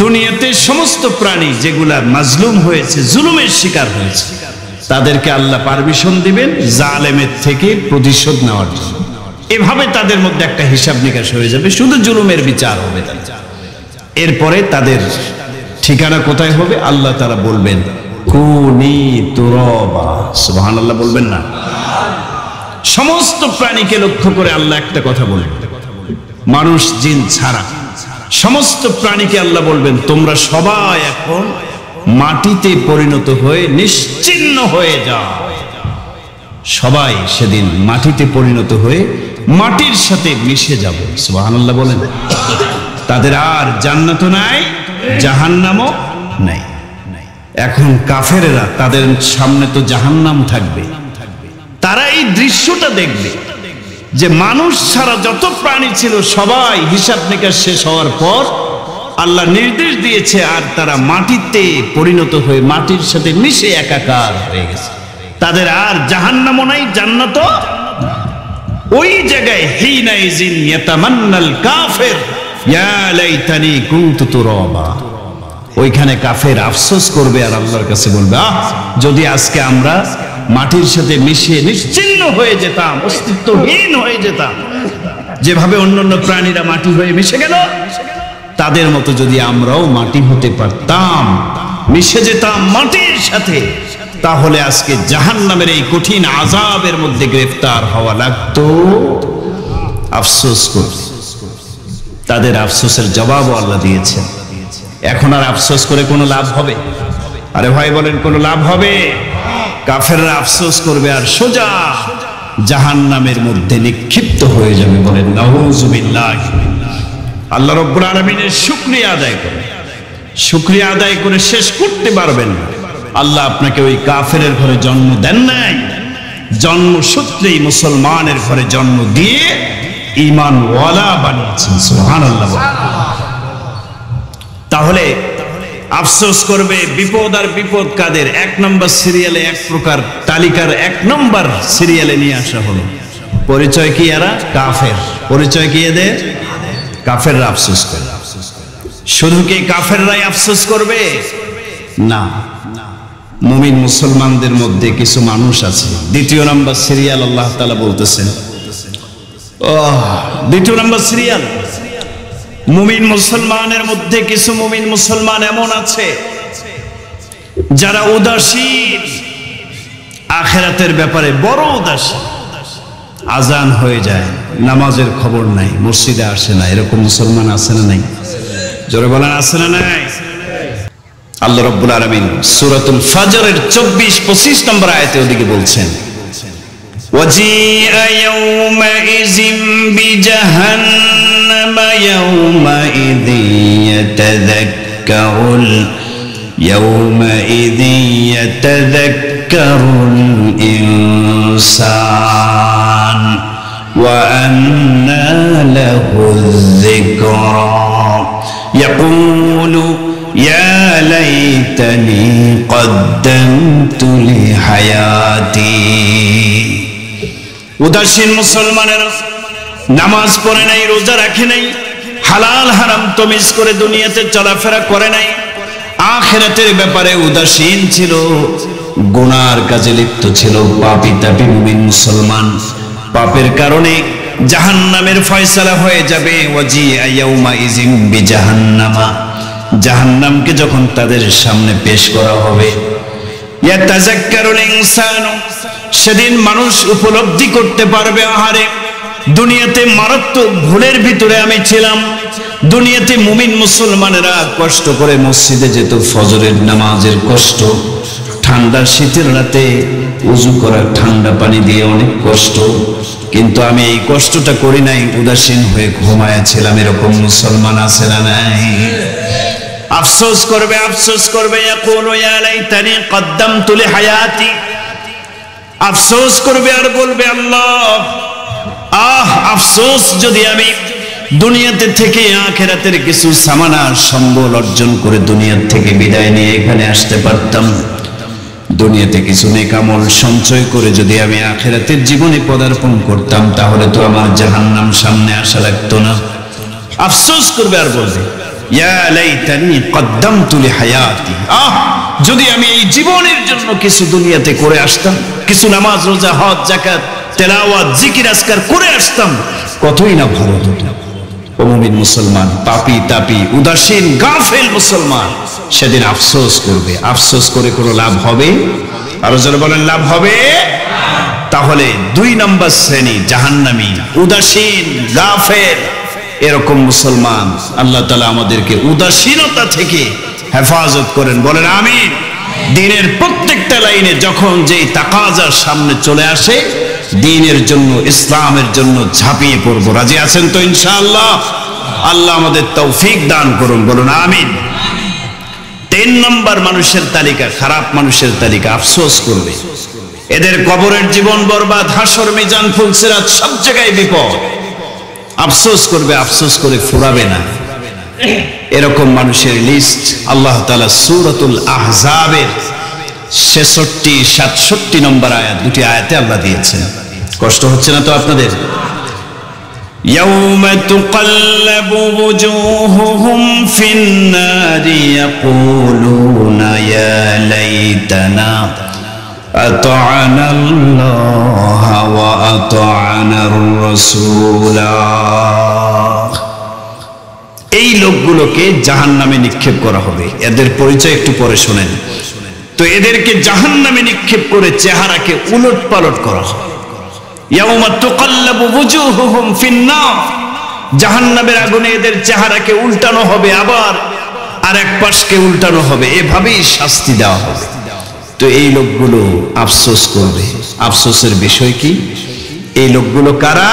দুনিয়াতে সমস্ত প্রাণী যেগুলা মাজলুম হয়েছে, জুলুমের শিকার হয়েছে, তাদেরকে আল্লাহ পারমিশন দিবেন জালেমের থেকে প্রতিশোধ নেওয়ার জন্য। এভাবে তাদের মধ্যে একটা হিসাব নিকাশ হয়ে যাবে, শুধু জুলুমের বিচার হবে। এরপরে তাদের ঠিকানা কোথায় হবে? আল্লাহ তাআলা বলবেন, কুনি তুরাবা। সুবহানাল্লাহ বলবেন না? সমস্ত প্রাণীকে লক্ষ্য করে আল্লাহ একটা কথা বলবেন, মানুষ জিন ছাড়া সমস্ত প্রাণীকে আল্লাহ বলবেন, তোমরা সবাই এখন মাটিতে পরিণত হয়ে নিশ্চিহ্ন হয়ে যাও। সবাই সেদিন মাটিতে পরিণত হয়ে মাটির সাথে মিশে যাবে। সুবহানাল্লাহ বলেন। তাদের আর জান্নাতও নাই, জাহান্নামও নাই। এখন কাফেরেরা, তাদের সামনে তো জাহান্নাম থাকবে, তারা এই দৃশ্যটা দেখবে যে মানুষ ছাড়া যত প্রাণী ছিল সবাই হিসাব নিকাশ শেষ হওয়ার পর আল্লাহ নির্দেশ দিয়েছে, আর তারা মাটিতে পরিণত হয়ে মাটির সাথে মিশে একাকার হয়ে গেছে। তাদের আর জাহান্নামও নাই, জান্নাতও। ওই জায়গায় হিনা ইজিন ইয়াতামান্নাল কাফির ইয়া লাইতানি কুনতু তুরাবা, ওইখানে কাফের আফসোস করবে আর আল্লাহর কাছে বলবে, যদি আজকে আমরা মাটির সাথে মিশে নিশ্চিহ্ন হয়ে যেতাম, অস্তিত্বহীন হয়ে যেতাম, যেভাবে অন্যান্য প্রাণীরা মাটি হয়ে মিশে গেল, তাদের মতো যদি আমরাও মাটি হতে পারতাম, মিশে যেতাম মাটির সাথে, তাহলে আজকে জাহান্নামের এই কঠিন আযাবের মধ্যে গ্রেফতার হওয়া লাগতো। আফসোস করবে। তাদের আফসোসের জবাবও আল্লাহ দিয়েছেন। এখন আর আফসোস করে কোনো লাভ হবে? আরে ভাই বলেন, কোনো লাভ হবে? কাফেররা আফসোস করবে আর সোজা জাহান্নামের মধ্যে নিক্ষিপ্ত হয়ে যাবে। বলেন নাউযুবিল্লাহ। আল্লাহ রাব্বুল আলামিনের শুকরিয়া আদায় করে, শুকরিয়া আদায় করে শেষ করতে পারবেন না। আল্লাহ আপনাকে ওই কাফেরের ঘরে জন্ম দেন নাই, জন্মসূত্রেই মুসলমানের ঘরে জন্ম দিয়ে ঈমানওয়ালা বানিয়েছেন। সুবহানাল্লাহ। তাহলে আফসোস করবে, বিপদ আর বিপদ কাদের? এক নম্বর সিরিয়ালে এক প্রকার, তালিকার এক নম্বর সিরিয়ালে নিয়ে আসা হলো। পরিচয় কি? এরা কাফের। পরিচয় কি এদের? কাফেররা আফসোস করে। শুধু কি কাফেররাই আফসোস করবে? না, মুমিন মুসলমানদের মধ্যে কিছু মানুষ আছে। দ্বিতীয় নম্বর সিরিয়াল আল্লাহ তাআলা বলতেছেন, দ্বিতীয় নম্বর সিরিয়াল, মুমিন মুসলমানের মধ্যে কিছু মুমিন মুসলমান এমন আছে যারা উদাসীন, আখিরাতের ব্যাপারে বড় উদাসীন। আজান হয়ে যায়, নামাজের খবর নাই, মসজিদে আসে না, এরকম মুসলমান আছে না নাই? জোরে বলেন, আছে না নাই? আল্লাহ রাব্বুল আলামিন সূরাতুল ফাজরের 24-25 নম্বর আয়াতে ওদিকে বলছেন, ওয়াজিআ ইয়াউমাইযিম বিজাহান্নামা ইয়াউমাইযিন ইয়াতাযাক্কারুল ইনসান وأنى له الذكرى يقول يا ليتني قدمت لحياتي উদাসীন মুসলমানেরা নামাজ পড়ে নাই, রোজা রাখে নাই, হালাল হারাম তমিজ করে দুনিয়াতে চলাফেরা করে নাই, আখিরাতের ব্যাপারে উদাসীন ছিল, গুনার কাজে লিপ্ত ছিল, পাপী তাপী মুমিন মুসলমান। পাপের কারণে জাহান্নামের ফয়সালা হয়ে যাবে। ওয়াজিআ ইয়াউমাইযিন বিজাহান্নামা, জাহান্নামকে যখন তাদের সামনে পেশ করা হবে, ইয়াতাযাক্কারুল ইনসানু, সেদিন মানুষ উপলব্ধি করতে পারবে, আহারে দুনিয়াতে মারাত্মক ভুলের ভিতরে আমি ছিলাম। দুনিয়াতে মুমিন মুসলমানেরা কষ্ট করে মসজিদে যেত, ফজরের নামাজের কষ্ট, ঠান্ডা শীতের রাতে উযু করা ঠান্ডা পানি দিয়ে অনেক কষ্ট, কিন্তু আমি এই কষ্টটা করি নাই, উদাসীন হয়ে ঘুমায়াছিলাম। এরকম মুসলমান আছে না নাই? আফসোস করবে, আফসোস করবে, ইয়াকুলু ইয়া লাইতানি কদ্দামতু লিহায়াতি, আফসোস করবে আর বলবে আল্লাহ, আফসোস যদি আমি দুনিয়াতে থেকে আখিরাতের কিছু সামানা সম্বল অর্জন করে দুনিয়ার থেকে বিদায় নিয়ে এখানে আসতে পারতাম, দুনিয়াতে কিছু নেক আমল সঞ্চয় করে যদি আমি আখিরাতের জীবনে পদার্পণ করতাম, তাহলে তো আমার জাহান্নাম সামনে আসা লাগতো না। আফসোস করবে আর বলবে ইয়া লাইতানি কদ্দামতু লিহায়াতি, যদি আমি এই জীবনের জন্য কিছু দুনিয়াতে করে আসতাম, কিছু নামাজ রোজা হজ যাকাত তেলাওয়াত জিকির আজকার করে আসতাম, কতই না ভালো হতো। ও মুমিন মুসলমান, পাপী তাপী উদাসীন গাফেল মুসলমান সেদিন আফসোস করবে। আফসোস করে কোনো লাভ হবে? আরো যারা বলেন লাভ হবে? তাহলে 2 নম্বর শ্রেণী জাহান্নামী, উদাসীন গাফেল। এরকম মুসলমান আল্লাহ তাআলা আমাদেরকে উদাসীনতা থেকে হেফাজত করেন, বলেন আমিন। দ্বীনের প্রত্যেকটা লাইনে যখন যেই তাকাজার সামনে চলে আসে, দ্বীনের জন্য, ইসলামের জন্য ঝাঁপিয়ে পড়বো। রাজি আছেন তো ইনশাআল্লাহ? আল্লাহ আমাদের তৌফিক দান করুন, বলুন আমিন। 3 নম্বর মানুষের তালিকা, খারাপ মানুষের তালিকা, আফসোস করবে। এদের কবরের জীবন বরবাদ, হাসর মিজান ফুলসিরাত সব জায়গায় বিপদ। আফসোস করবে, আফসোস করে ফুরাবে না। এরকম মানুষের লিস্ট আল্লাহ তাআলা সূরাতুল আহজাবের 66, 67 নম্বর আয়াত, 2টি আয়াতে আল্লাহ দিয়েছেন। কষ্ট হচ্ছে না তো আপনাদের? ইয়াউমা তুকাল্লাবু ওয়ুজুহুহুম ফিন-নারি ইয়াকুলুনা ইয়া লাইতানা আতা'না আল্লাহা ওয়া আতা'নার রাসূলা। এই লোকগুলোকে জাহান্নামে নিক্ষেপ করা হবে। এদের পরিচয় একটু পরে শোনেন। তো এদেরকে জাহান্নামে নিক্ষেপ করে চেহারাকে উলট পালট করা হবে। ইয়াউমা তুকাল্লাবু ওয়ুজুহুহুম ফিন-নার, জাহান্নামের আগুনে এদের চেহারাকে উল্টানো হবে, আবার আরেক পাশকে উল্টানো হবে, এভাবেই শাস্তি দেওয়া হবে। তো এই লোকগুলো আফসোস করবে। আফসোসের বিষয় কি? এই লোকগুলো কারা?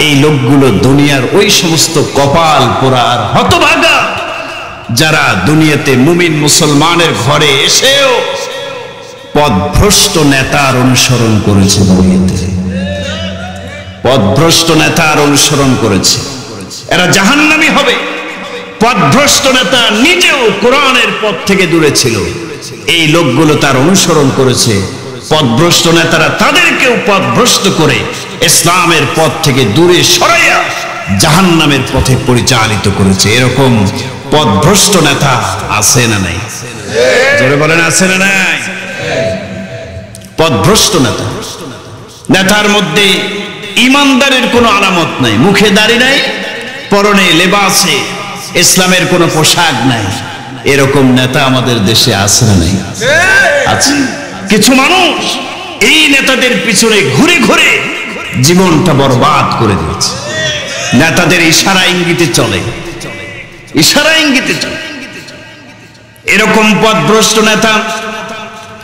এই লোকগুলো দুনিয়ার ওই সমস্ত কপাল পোড়া আর হতভাগা যারা দুনিয়াতে মুমিন মুসলমানের ঘরে এসেও পথভ্রষ্ট নেতার অনুসরণ করেছে। দুনিয়াতে পথভ্রষ্ট নেতার অনুসরণ করেছে, এরা জাহান্নামী হবে। পথভ্রষ্ট নেতা নিজেও কোরআনের পথ থেকে দূরে ছিল, এই লোকগুলো তার অনুসরণ করেছে। পথভ্রষ্ট নেতারা তাদেরকেও পথভ্রষ্ট করে ইসলামের পথ থেকে দূরে সরাইয়া জাহান্নামের পথে পরিচালিত করেছে। এরকম পথভ্রষ্ট নেতা আছে না নাই? জোরে বলেন আছে না নাই? পথভ্রষ্ট নেতা, নেতার মধ্যে ইমানদারের কোনো আলামত নাই, মুখে দাড়ি নাই, পরনে লেবাসে ইসলামের কোনো পোশাক নাই। এরকম নেতা আমাদের দেশে আছে না নাই? আছে। কিছু মানুষ এই নেতাদের পিছনে ঘুরে ঘুরে জীবনটা বরবাদ করে দিয়েছে। নেতাদের ইশারা ইঙ্গিতে চলে, ইশারা ইঙ্গিতে চলে। এরকম পথভ্রষ্ট নেতা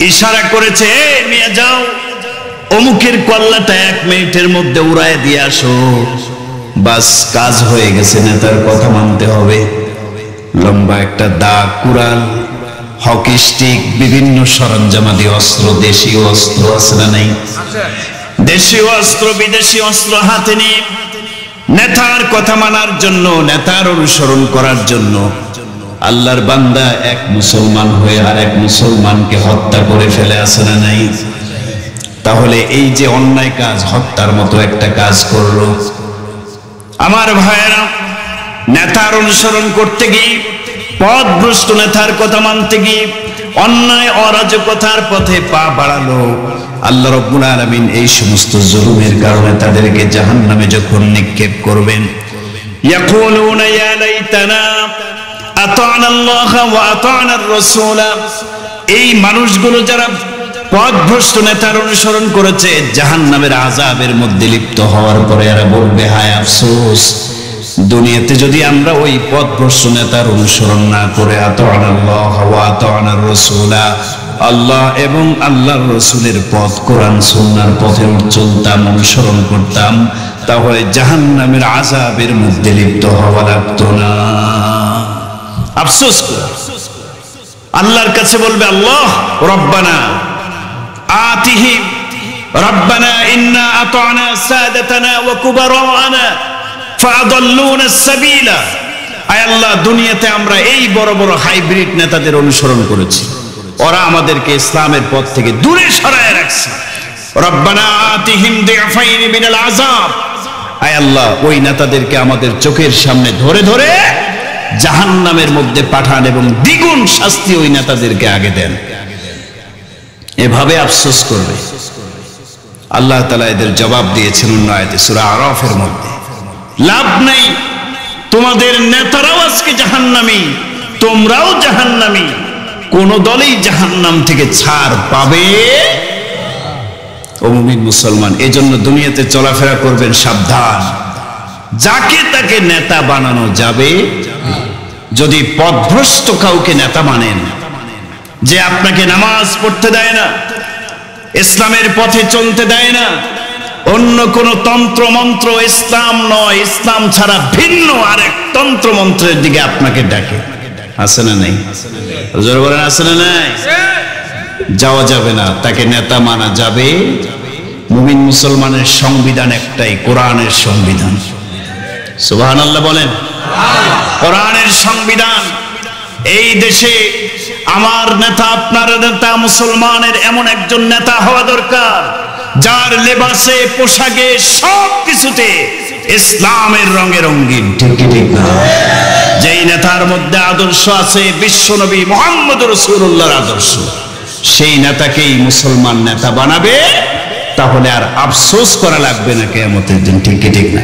ইশারা করেছে, নিয়ে যাও অমুকের কল্লাটা 1 মিনিটের মধ্যে উড়ায় দিয়ে আসো, বাস কাজ হয়ে গেছে। নেতার কথা মানতে হবে। লম্বা একটা দা, কুড়াল, হকি স্টিক, বিভিন্ন সরঞ্জামাদি অস্ত্র, দেশীয় অস্ত্র আছে না নাই? দেশীয় অস্ত্র বিদেশি অস্ত্র হাতে নিয়ে নেতার কথা মানার জন্য, নেতার অনুসরণ করার জন্য আল্লাহর বান্দা এক মুসলমান হয়ে আর এক মুসলমানকে হত্যা করে ফেলে, আছে না নাই? তাহলে এই যে অন্যায় কাজ, হত্যার মতো একটা কাজ করলো। আমার ভাইয়েরা, নেতার অনুসরণ করতে গিয়ে, পথভ্রষ্ট নেতার কথা মানতে গিয়ে অন্যায় অরাজকতার পথে পা বাড়ালো। আল্লাহ রাব্বুল আলামিন এই সমস্ত জুলুমের কারণে তাদেরকে জাহান্নামে যখন নিক্ষেপ করবেন, ইয়াকুলুনা ইয়া লাইতানা আতা'না আল্লাহ ওয়া আতা'না আর-রাসূল, এই মানুষগুলো যারা পথভ্রষ্ট নেতার অনুসরণ করেছে, জাহান্নামের আযাবের মধ্যে লিপ্ত হওয়ার পরে এরা বলবে, হায় আফসোস, দুনিয়াতে যদি আমরা ওই পথভ্রষ্ট নেতার অনুসরণ না করে আতা'না আল্লাহ ওয়া আতা'না আর-রাসূল, আল্লাহ এবং আল্লাহর রাসূলের পথ, কোরআন সুন্নাহর পথে চলতাম, অনুসরণ করতাম, তাহলে জাহান্নামের আযাবের মধ্যে লিপ্ত হওয়া লাগতো না। আফসোস করে আল্লাহর কাছে বলবে, আল্লাহ রব্বানা আতিহিম রব্বানা ইন্না আতা'না সাদাতানা ওয়া কুবারা'না ফাআদাল্লুনা আস-সাবিলা। আয় আল্লাহ, দুনিয়াতে আমরা এই বড় বড় হাইব্রিড নেতাদের অনুসরণ করেছি, ওরা আমাদেরকে ইসলামের পথ থেকে দূরে সরায় রাখছে। রব্বানা আতিহিম দি'ফাইন মিনাল আযাব, আয় আল্লাহ, ওই নেতাদেরকে আমাদের চোখের সামনে ধরে ধরে জাহান্নামের মধ্যে পাঠান এবং দ্বিগুণ শাস্তি ওই নেতাদেরকে আগে দেন। এভাবে আফসোস করবে। আল্লাহ তাআলা এদের জবাব দিয়েছেন অন্য আয়াতে, সূরা আরাফের মধ্যে, লাভ নেই, তোমাদের নেতারাও আজকে জাহান্নামী, তোমরাও জাহান্নামী, কোন দলই জাহান্নাম থেকে ছাড় পাবে। ও মুমিন মুসলমান, এজন্য দুনিয়াতে চলাফেরা করবেন সাবধান। যাকে তাকে নেতা বানানো যাবে যদি পথভ্রষ্ট কাউকে নেতা মানেন, যে আপনাকে নামাজ পড়তে দেয় না, ইসলামের পথে চলতে দেয় না, অন্য কোন তন্ত্র মন্ত্র, ইসলাম নয়, ইসলাম ছাড়া ভিন্ন আরেক তন্ত্র মন্ত্রের দিকে আপনাকে ডাকে, আছে না নাই? জোরে বলেন, আছে না নাই? যাওয়া যাবে না, তাকে নেতা মানা যাবে। মুমিন মুসলমানের সংবিধান একটাই, কোরআনের সংবিধান। সুবহানাল্লাহ বলেন। কোরআনের সংবিধান। এই দেশে আমার নেতা, আপনার নেতা, মুসলমানের এমন একজন নেতা হওয়া দরকার, যার লেবাসে, পোশাকে, সব কিছুতে ইসলামের রঙে রঙিন। ঠিক ঠিক না? যেই নেতার মধ্যে আদর্শ আছে বিশ্বনবী মুহাম্মদ রাসূলুল্লাহর আদর্শ, সেই নেতাকেই মুসলমান নেতা বানাবে। তাহলে আর আফসোস করা লাগবে না কিয়ামতের দিন। ঠিক ঠিক না?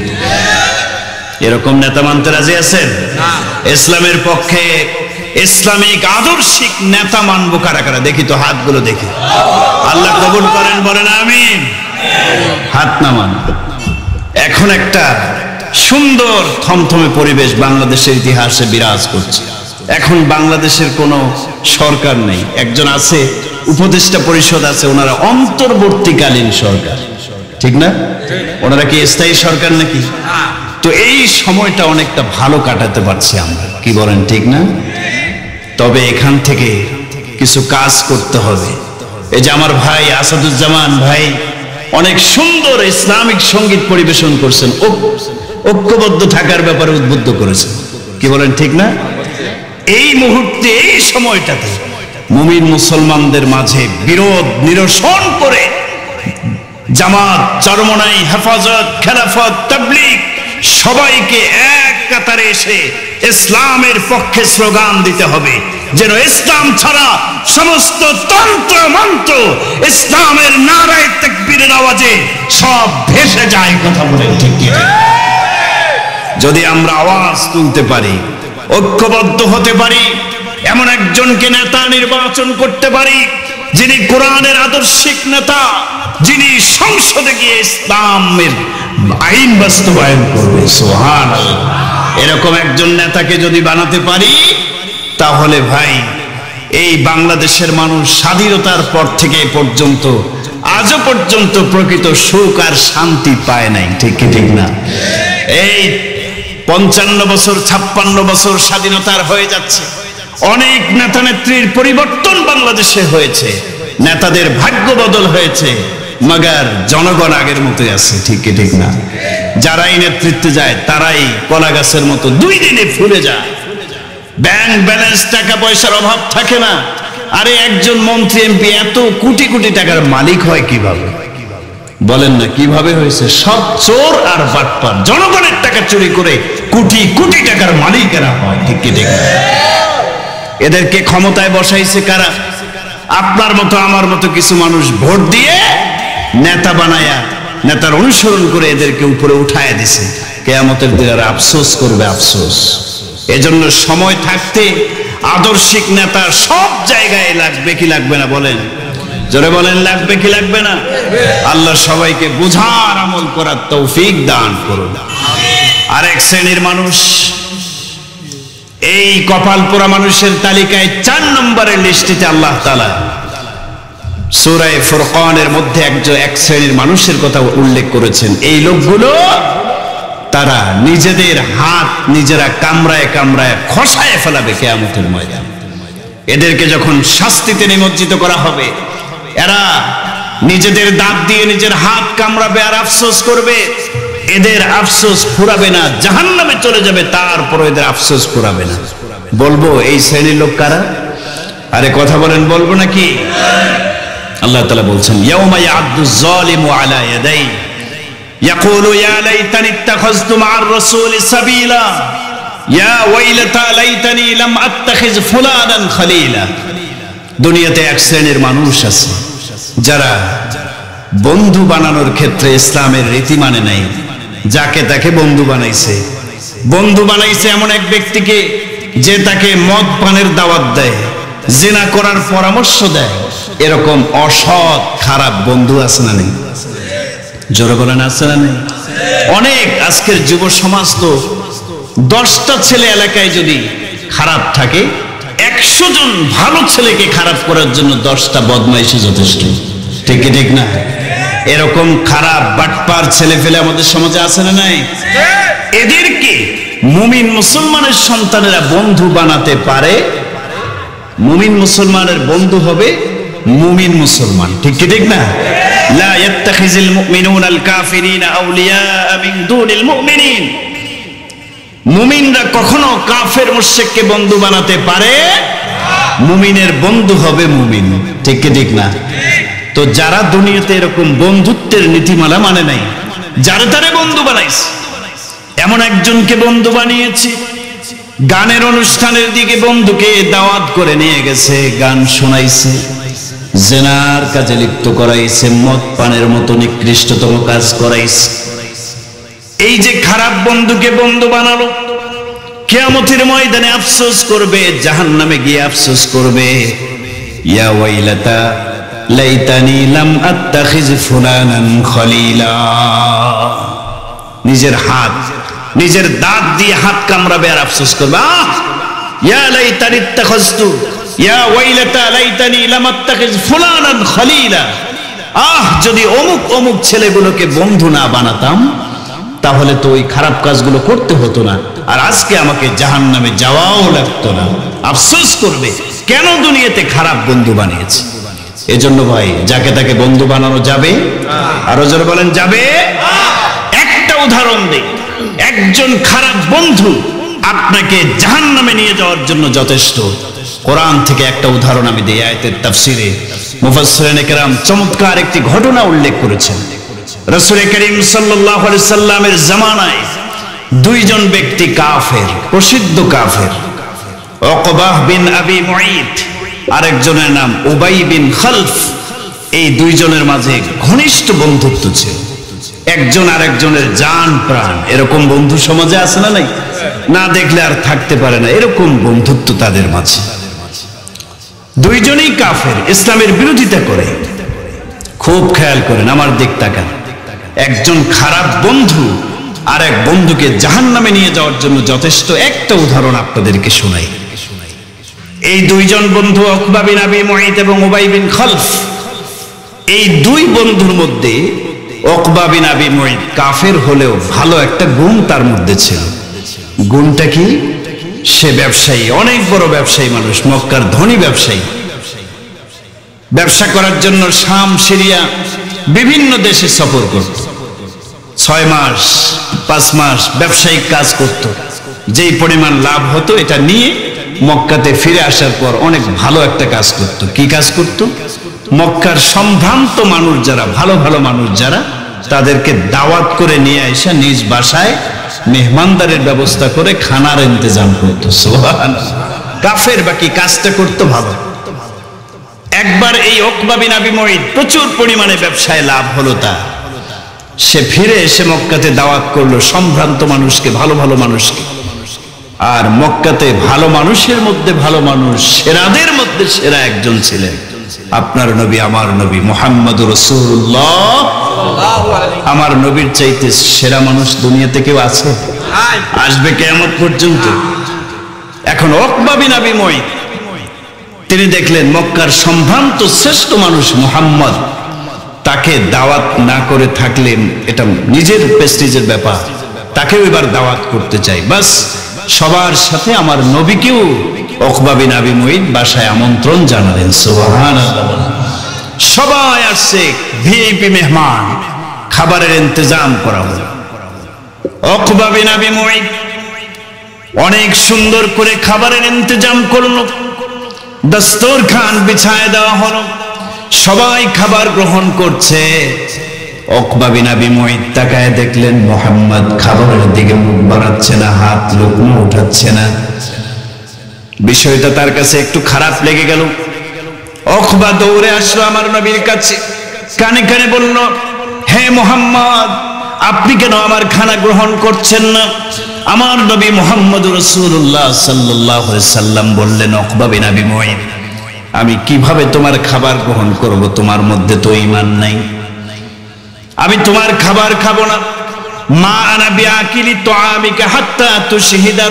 এরকম নেতা মানতে রাজি আছেন? ইসলামের পক্ষে ইসলামিক আদর্শিক নেতা মানবো কারা কারা? দেখি তো হাতগুলো, দেখি। আল্লাহ কবুল করেন, বলেন আমিন। হাত নামান। এখন একটা সুন্দর থমথমে পরিবেশ বাংলাদেশের ইতিহাসে বিরাজ করছে। এখন বাংলাদেশের কোনো সরকার নেই, একজন আছে, উপদেষ্টা পরিষদ আছে, ওনারা অন্তর্বর্তীকালীন সরকার। ঠিক না? ওনারা কি স্থায়ী সরকার নাকি? তো এই সময়টা অনেকটা ভালো কাটাতে পারছি আমরা, কি বলেন? ঠিক না? তবে এখান থেকে কিছু কাজ করতে হবে। এই যে আমার ভাই আসাদুজ্জামান ভাই অনেক সুন্দর ইসলামিক সঙ্গীত পরিবেশন করছেন, ঐক্যবদ্ধ থাকার ব্যাপারে উদ্বুদ্ধ করেছেন, কি বলেন? ঠিক না? এই মুহূর্তে, এই সময়টাতে মুমিন মুসলমানদের মাঝে বিরোধ নিরসন করে জামাত, চরমনাই, হেফাজত, খেলাফত, তাবলীগ সবাইকে এক কাতারে এসে ইসলামের পক্ষে স্লোগান দিতে হবে, যেন ইসলাম ছাড়া সমস্ত তন্ত্র মন্ত্র ইসলামের নারায়ে তাকবীরের আওয়াজে সব ভেসে যায়। কথা বলে ঠিক কি? যদি আমরা আওয়াজ তুলতে পারি, ঐক্যবদ্ধ হতে পারি, এমন একজনকে নেতা নির্বাচন করতে পারি যিনি কোরআনের আদর্শিক নেতা, যিনি সংসদে গিয়ে ইসলামের আইন বাস্তবায়ন করবে। সুবহানাল্লাহ। এরকম একজন নেতাকে যদি বানাতে পারি, তাহলে ভাই এই বাংলাদেশের মানুষ স্বাধীনতার পর থেকে পর্যন্ত, আজও পর্যন্ত প্রকৃত সুখ আর শান্তি পায় নাই। ঠিক কি ঠিক না? এই 55 বছর, 56 বছর স্বাধীনতার হয়ে যাচ্ছে, অনেক নেতা নেত্রীর পরিবর্তন বাংলাদেশে হয়েছে, নেতাদের ভাগ্য বদল হয়েছে, মগর জনগণ আগের মতোই আছে, ঠিক কি ঠিক না? যারাই নেতৃত্বে যায় তারাই কলা গাছের মতো 2 দিনে ফুলে যায়, ব্যাংক ব্যালেন্স টাকা পয়সার অভাব থাকে না। আরে একজন মন্ত্রী এমপি এত কোটি কোটি টাকার মালিক হয় কিভাবে? বলেন না কিভাবে হয়েছে? সব চোর আর বাটপার, জনগণের টাকা চুরি করে কোটি কোটি টাকার মালিকেরা হয়, ঠিক কি ঠিক না? এদেরকে ক্ষমতায় বসাইছে কারা? আপনার মতো আমার মতো কিছু মানুষ ভোট দিয়ে নেতা বানায়া, নেতার অনুসরণ করে এদেরকে উপরে উঠায় দিছে। কিয়ামতের দিনে আফসোস করবে, আফসোস। এজন্য সময় থাকতে আদর্শিক নেতা সব জায়গায় লাগবে কি লাগবে না? বলেন, জোরে বলেন, লাগবে কি লাগবে না? আল্লাহ সবাইকে বুঝার আমল করার তৌফিক দান করুন। আরেক শ্রেণীর মানুষ, এই কপাল পোড়া মানুষের তালিকায় 4 নম্বরের লিস্টিতে আল্লাহ তাআলা সূরা ফুরকানের মধ্যে এক শ্রেণীর মানুষের কথা উল্লেখ করেছেন। এই লোকগুলো তারা নিজেদের হাত নিজেরা কামড়ায় কামড়ায় খসায় ফেলাবে কিয়ামতের ময়দানে। এদেরকে যখন শাস্তিতে নিমজ্জিত করা হবে, এরা নিজেদের দাঁত দিয়ে নিজের হাত কামড়াবে আর আফসোস করবে। এদের আফসোস ফুরাবে না, জাহান্নামে চলে যাবে, তারপর এদের আফসোস ফুরাবে না। বলবো এই শ্রেণীর লোক কারা? আরে কথা বলেন, বলবো নাকি? আল্লাহ তাআলা বলছেন, ইয়াউমা ইয়া'আদ্দুয যালিমু আলা ইয়াদাই ইয়াকুলু ইয়া লাইতানি ইত্তাখাযতু মা'আর রাসূলি সাবিলা ইয়া ওয়াইলাতা লাইতানি লাম আত্তাখিয ফুলানান খলিলা। দুনিয়াতে এক শ্রেণীর মানুষ আছে যারা বন্ধু বানানোর ক্ষেত্রে ইসলামের রীতি মানে নাই, যাকে তাকে বন্ধু বানাইছে। বন্ধু বানাইছে এমন এক ব্যক্তিকে যে তাকে মদ পানের দাওয়াত দেয়, জিনা করার পরামর্শ দেয়। এরকম অসৎ খারাপ বন্ধু আছে না নেই? জোরে বলেন, আছে না নেই? অনেক। আজকের যুব সমাজ তো 10টা ছেলে এলাকায় যদি খারাপ থাকে, 100 জন ভালো ছেলেকে খারাপ করার জন্য 10টা বদমাইশি যথেষ্ট, ঠিক কি ঠিক না? এরকম খারাপ বাটপার ছেলে ফেলে আমাদের সমাজে আছে না নাই? এদেরকে মুমিন মুসলমানের সন্তানেরা বন্ধু বানাতে পারে। মুমিন মুসলমানের বন্ধু হবে মুমিন মুসলমান, ঠিক কি ঠিক না? লা ইয়াত্তাখিযুল মুমিনুনা আল কাফিরিনা আউলিয়া মিন দুনিল মুমিনিন। মুমিনরা কখনো কাফের মুশরিককে বন্ধু বানাতে পারে? মুমিনের বন্ধু হবে মুমিন, ঠিক কি ঠিক না? তো যারা দুনিয়াতে এরকম বন্ধুত্বের নীতিমালা মানে নাই, যারা তারে বন্ধু বানাইছে, এমন একজনকে বন্ধু বানিয়েছে। গানের অনুষ্ঠানের দিকে বন্ধুকে দাওয়াত করে নিয়ে গেছে, গান শোনাইছে, জিনার কাজে লিপ্ত করাইছে, মদ পানের মতো নিকৃষ্টতম কাজ করাইছে। এই যে খারাপ বন্ধুকে বন্ধু বানালো, কিয়ামতের ময়দানে আফসোস করবে, জাহান্নামে গিয়ে আফসোস করবে, ইয়া ওয়াইলাতা লাইতানি লাম আত্তাখিজ ফুলানান খলিলা। নিজের হাত, নিজের দাঁত দিয়ে হাত কামড়াবে আর আফসোস করবে, ইয়া লাইতানি ইত্তাখাযতু ইয়া ওয়াইলাতা লাইতানি লাম আত্তাখিজ ফুলানান খলিলা। যদি অমুক অমুক ছেলেগুলোকে বন্ধু না বানাতাম, তাহলে তো ওই খারাপ কাজগুলো করতে হতো না, আর আজকে আমাকে জাহান্নামে যাওয়াও লাগতো না। আফসোস করবে কেন দুনিয়াতে খারাপ বন্ধু বানিয়েছে। এজন্য ভাই, যাকে তাকে বন্ধু বানানো যাবে? আরো জোরে বলেন, যাবে? একটা উদাহরণ দেই, একজন খারাপ বন্ধু আপনাকে জাহান্নামে নিয়ে যাওয়ার জন্য যথেষ্ট। কোরআন থেকে একটা উদাহরণ আমি দেই। আয়াতের তাফসিরে মুফাসসিরিনে কেরাম চমৎকার একটি ঘটনা উল্লেখ করেছেন। রাসূল করিম সাল্লাল্লাহু আলাইহি সাল্লামের জামানায় 2 জন ব্যক্তি কাফের, প্রসিদ্ধ কাফের। উকবাহ বিন আবি মুঈত, আরেকজনের নাম উবাই বিন খালফ। এই 2 জনের মাঝে ঘনিষ্ঠ বন্ধুত্ব ছিল, একজন আরেকজনের জান প্রাণ। এরকম বন্ধু সমাজে আছে না নাই? না দেখলে আর থাকতে পারে না, এরকম বন্ধুত্ব তাদের মাঝে। 2 জনই কাফের, ইসলামের বিরোধিতা করে। খুব খেয়াল করেন, আমার দিক তাকান। একজন খারাপ বন্ধু আর এক বন্ধুকে জাহান্নামে নিয়ে যাওয়ার জন্য যথেষ্ট। একটা উদাহরণ আপনাদেরকে শোনাই। এই 2 জন বন্ধু উকবা বিন আবি মুঈত এবং উবাই বিন খালফ, এই 2 বন্ধুর মধ্যে উকবা বিন আবি মুঈত কাফের হলেও ভালো একটা গুণ তার মধ্যে ছিল। গুণটা কি? সে ব্যবসায়ী, অনেক বড় ব্যবসায়ী মানুষ, মক্কার ধনী ব্যবসায়ী। ব্যবসা করার জন্য শাম, সিরিয়া বিভিন্ন দেশে সফর করত, 6 মাস 5 মাস ব্যবসায়িক কাজ করত। যেই পরিমাণ লাভ হতো এটা নিয়ে মক্কাতে ফিরে আসার পর অনেক ভালো একটা কাজ করত। কি কাজ করত? মক্কার সম্ভ্রান্ত মানুষ যারা, ভালো ভালো মানুষ যারা, তাদেরকে দাওয়াত করে নিয়ে এসে নিজ বাসায় মেহমানদারের ব্যবস্থা করে খানার ইন্তজাম করত। সুবহানাল্লাহ। কাফের বাকি কাজটা করতো ভালো। একবার এই উকবা বিন আবি মুঈত প্রচুর পরিমাণে ব্যবসায় লাভ হলো তার। সে ফিরে এসে মক্কাতে দাওয়াত করলো সম্ভ্রান্ত মানুষকে, ভালো ভালো মানুষকে। আর মক্কাতে ভালো মানুষের মধ্যে ভালো মানুষ, সেরাদের মধ্যে সেরা একজন ছিলেন আপনার নবী, আমার নবী মুহাম্মদুর রাসূলুল্লাহ। আমার নবীর চাইতে সেরা মানুষ দুনিয়াতে কেউ আছে? আসবে কিয়ামত পর্যন্ত। এখন উকবা বিন আবি মুঈত তিনি দেখলেন মক্কার সম্ভ্রান্ত শ্রেষ্ঠ মানুষ মুহাম্মদ, তাকে দাওয়াত না করে থাকলেন এটা নিজের প্রেস্টিজের ব্যাপার, তাকেও এবার দাওয়াত করতে চাই। বাস সবার সাথে আমার নবীকেও উকবা বিন আবি মুঈত বাসায় আমন্ত্রণ জানালেন। সুবহানাল্লাহ। সবাই আসছে, ভিআইপি মেহমান, খাবারের ইন্তজাম করা হলো। উকবা বিন আবি মুঈত অনেক সুন্দর করে খাবারের ইন্তজাম করলো, দস্তরখান বিছায় দেওয়া হলো, সবাই খাবার গ্রহণ করছে। উকবা বিন আবি মুঈত তাকায় দেখলেন মুহাম্মদ খাবারের দিকে মুখ বাড়াচ্ছে না, হাত লুকমা উঠাচ্ছে না। বিষয়টা তার কাছে একটু খারাপ লেগে গেল। উকবা দৌড়ে আসলো আমার নবীর কাছে, কানে কানে বলল, হে মুহাম্মদ, আপনি কেন আমার খানা গ্রহণ করছেন না? আমার নবী মুহাম্মদুর রাসূলুল্লাহ সাল্লাল্লাহু আলাইহি সাল্লাম বললেন, উকবা বিন আবি মুঈত, আমি কিভাবে তোমার খাবার গ্রহণ করব? তোমার মধ্যে তো ঈমান নাই, আমি তোমার খাবার খাবো না। মা আনা বিআকিলি তুআমিকা হাত্তা তুশহিদা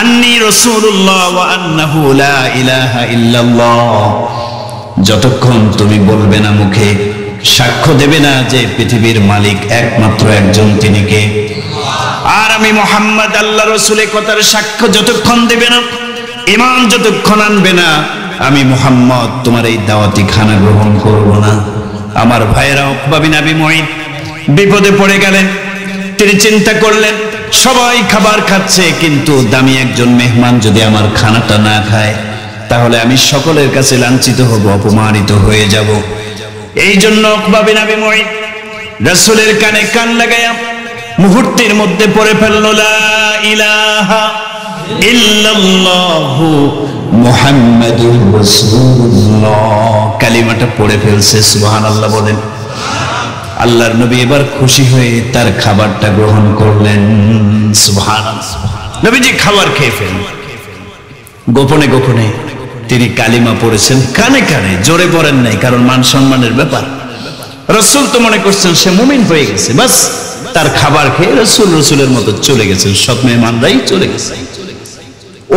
আন্নী রাসূলুল্লাহ ওয়া আন্নাহু লা ইলাহা ইল্লাল্লাহ। যতক্ষণ তুমি বলবে না, মুখে সাক্ষ্য দেবে না যে পৃথিবীর মালিক একমাত্র একজন, তিনি কে, আর আমি মুহাম্মদ আল্লাহর রাসূলের কথার সাক্ষ্য যতক্ষণ দেবে না, ঈমান যতক্ষণ আনবে না, আমি মুহাম্মদ তোমার এই দাওয়াতি খানা গ্রহণ করব না। আমার ভাইয়েরা, উকবা বিন আবি মুঈত বিপদে পড়ে গেলেন। তিনি চিন্তা করলেন, সবাই খাবার খাচ্ছে, কিন্তু দামি একজন মেহমান যদি আমার খানাটা না খায়, তাহলে আমি সকলের কাছে লাঞ্ছিত হব, অপমানিত হয়ে যাব। এই জন্য উকবা বিন আবি মুঈত রাসূলের কানে কান লাগায়া মুহূর্তের মধ্যে পড়ে ফেলল, লা ইলাহা ইল্লাল্লাহু মুহাম্মাদুর রাসূলুল্লাহ। কালিমাটা পড়ে ফেলছে। সুবহানাল্লাহ বলেন। আল্লাহর নবী এবার খুশি হয়ে তার খাবারটা গ্রহণ করলেন। সুবহানাল্লাহ। নবীজি খাবার খেয়ে ফেললেন। গোপনে গোপনে তিনি কালিমা পড়েছেন, কানে কানে, জোরে পড়েন নাই, কারণ মান সম্মানের ব্যাপার। রাসূল তো মনে করছেন সে মুমিন হয়ে গেছে, বাস তার খাবার খেয়ে রাসূলের মতো চলে গেছেন, সব মেহমানরাই চলে গেছে।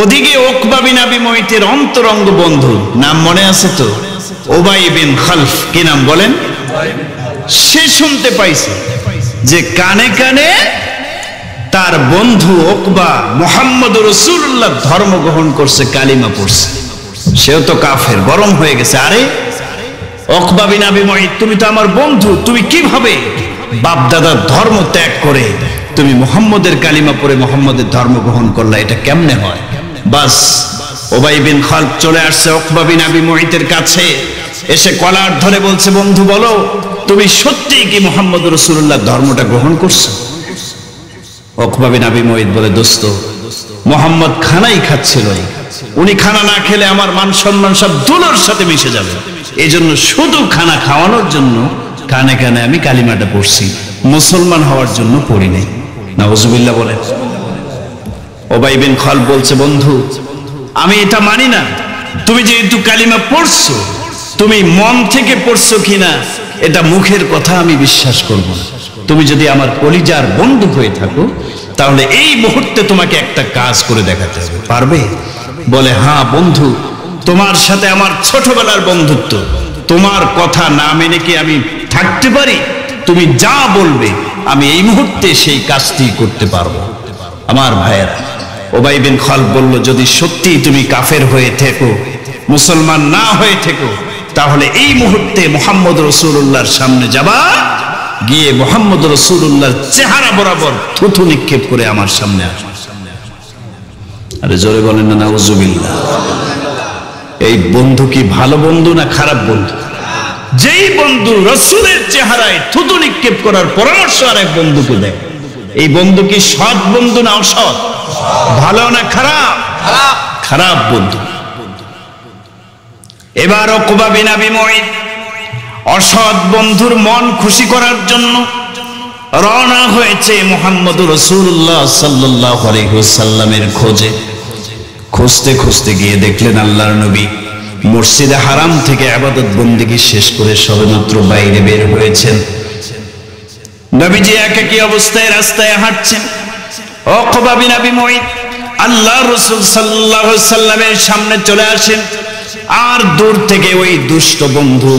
ওদিকে উকবা বিন আবি মুঈতের অন্তরঙ্গ বন্ধু, নাম মনে আছে তো? উবাই বিন খালফ। কি নাম বলেন? সে শুনতে পাইছে যে কানে কানে তার বন্ধু উকবা মুহাম্মদুর রাসূলুল্লাহ ধর্ম গ্রহণ করছে, কালিমা পড়ছে। সেও তো কাফের, গরম হয়ে গেছে। আরে উকবা বিন আবি মুঈত, তুমি তো আমার বন্ধু, তুমি কিভাবে বাপ দাদার ধর্ম ত্যাগ করে তুমি মুহাম্মদের কালিমা পড়ে মুহাম্মদের ধর্ম গ্রহণ করলা? এটা কেমনে হয়? বাস উবাই বিন খালফ চলে আসছে উকবা বিন আবি মুঈতের কাছে, এসে কলার ধরে বলছে, বন্ধু বলো, তুমি সত্যিই কি মুহাম্মদুর রাসূলুল্লাহ ধর্মটা গ্রহণ করছো? উকবা বিন আবি মুঈত বলে, দোস্ত, মুহাম্মদ খানাই খাচ্ছিল, উনি খানা না খেলে আমার মান সম্মান সব ধুলোর সাথে মিশে যাবে, এই জন্য শুধু খানা খাওয়ানোর জন্য কানে কানে আমি কালিমাটা পড়ছি, মুসলমান হওয়ার জন্য পড়ি নাই। নাউজুবিল্লাহ বলে। উবাই বিন খালফ বলছে, বন্ধু, আমি এটা মানি না। তুমি যেহেতু কালিমা পড়ছো, তুমি মন থেকে পড়ছো কিনা এটা মুখের কথা আমি বিশ্বাস করব না। তুমি যদি আমার কলিজার বন্ধু হয়ে থাকো, তাহলে এই মুহূর্তে তোমাকে একটা কাজ করে দেখাতে হবে, পারবে? বলে, হ্যাঁ বন্ধু, তোমার সাথে আমার ছোটবেলার বন্ধুত্ব, তোমার কথা না মেনে কি আমি থাকতে পারি? তুমি যা বলবে আমি এই মুহূর্তে সেই কাজটি করতে পারবো। আমার ভাইয়েরা, উবাই বিন খালফ বলল, যদি সত্যি তুমি কাফের হয়ে থেকো, মুসলমান না হয়ে থেকো, তাহলে এই মুহূর্তে মুহাম্মদ রাসূলুল্লাহর সামনে যাবা, গিয়ে মুহাম্মদ রাসূলুল্লাহর চেহারা বরাবর থুথু নিক্ষেপ করে আমার সামনে আসবে। আরে জোরে বলেন না নাউজুবিল্লাহ। এই বন্ধু কি ভালো বন্ধু না খারাপ বন্ধু? যেই বন্ধু রাসূলের চেহারায় থুতু নিক্ষেপ করার পরামর্শ আরেক বন্ধুকে দেয়, এই বন্ধু কি সৎ বন্ধু না অসৎ? ভালো না খারাপ? খারাপ বন্ধু। এবার উকবা বিন আবি মুঈত অসৎ বন্ধুর মন খুশি করার জন্য রওনা হয়েছে মুহাম্মদুর রাসূলুল্লাহ সাল্লাল্লাহু আলাইহি ওয়াসাল্লামের খোঁজে। খুঁজতে খুঁজতে গিয়ে দেখলেন আল্লাহর নবী মসজিদে হারাম থেকে ইবাদত বন্দেগী শেষ করে সবেমাত্র বাইরে বের হয়েছেন। নবীজি একাকী অবস্থায় রাস্তায় হাঁটছেন। উকবা বিন আবি মুঈত আল্লাহর রাসূল সাল্লাল্লাহু আলাইহি ওয়াসাল্লামের সামনে চলে আসেন, আর দূর থেকে ওই দুষ্ট বন্ধু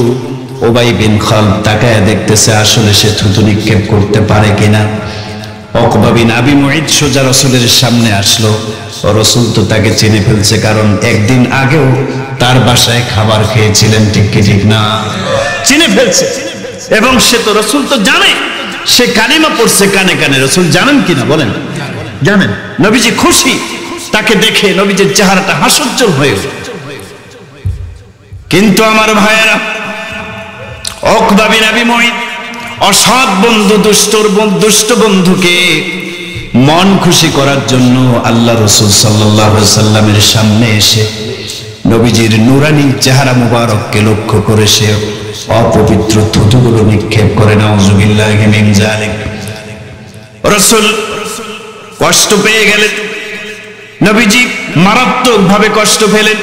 উবাই বিন খালদ তাকায় দেখতেছে আসলে সে থুতু নিক্ষেপ করতে পারে কিনা। উকবা বিন আবি মুঈত সোজা রাসূলের সামনে আসলো। রাসূল তো তাকে চিনে ফেলছে, কারণ একদিন আগেও তার বাসায় খাবার খেয়েছিলেন, ঠিক কি ঠিক না? চিনে ফেলছে, এবং সে তো রাসূল তো জানে, সে কালিমা পড়ছে কানে কানে। রাসূল জানেন কিনা বলেন? জানেন। নবীজি খুশি, তাকে দেখে নবীজির চেহারাটা হাস্যোজ্জ্বল হয়ে গেল। কিন্তু আমার ভাইয়েরা, উকবা বিন আবি মুঈত অসৎ বন্ধু, দুষ্ট বন্ধুকে মন খুশি করার জন্য আল্লাহ রাসূল সাল্লাল্লাহু আলাইহি ওয়াসাল্লামের সামনে এসে নবীজির নুরানি চেহারা মুবারককে লক্ষ্য করে সে অপবিত্র থুতুগুলো নিক্ষেপ করে। নাউযুবিল্লাহি মিন যালিক। রাসূল কষ্ট পেয়ে গেলেন, নবীজি মারাত্মকভাবে কষ্ট পেলেন।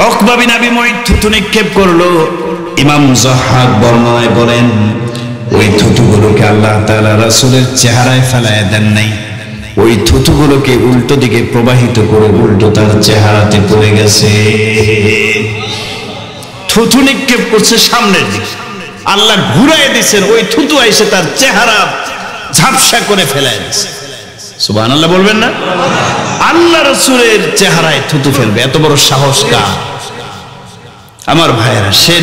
উকবা বিন আবি মুঈত থুতু নিক্ষেপ করলো। ইমাম যাহহাক বর্ণনায় বলেন ওই থুতুগুলোকে আল্লাহ তাআলা রাসূলের চেহারায় ফেলায় দেন নাই, ওই থুতুগুলোকে উল্টো দিকে প্রবাহিত করে উল্টো তার চেহারাতে পড়ে গেছে। থুতু নিক্ষেপ করছে সামনের দিকে, আল্লাহ ঘুরায় দিয়েছেন, ওই থুতু এসে তার চেহারা ঝাপসা করে ফেলায় দিয়েছে। সুবহানাল্লাহ বলবেন না? আল্লাহ রাসূলের চেহারায় থুতু ফেলবে, এত বড় সাহস কার? আমার ভাইয়েরা, সে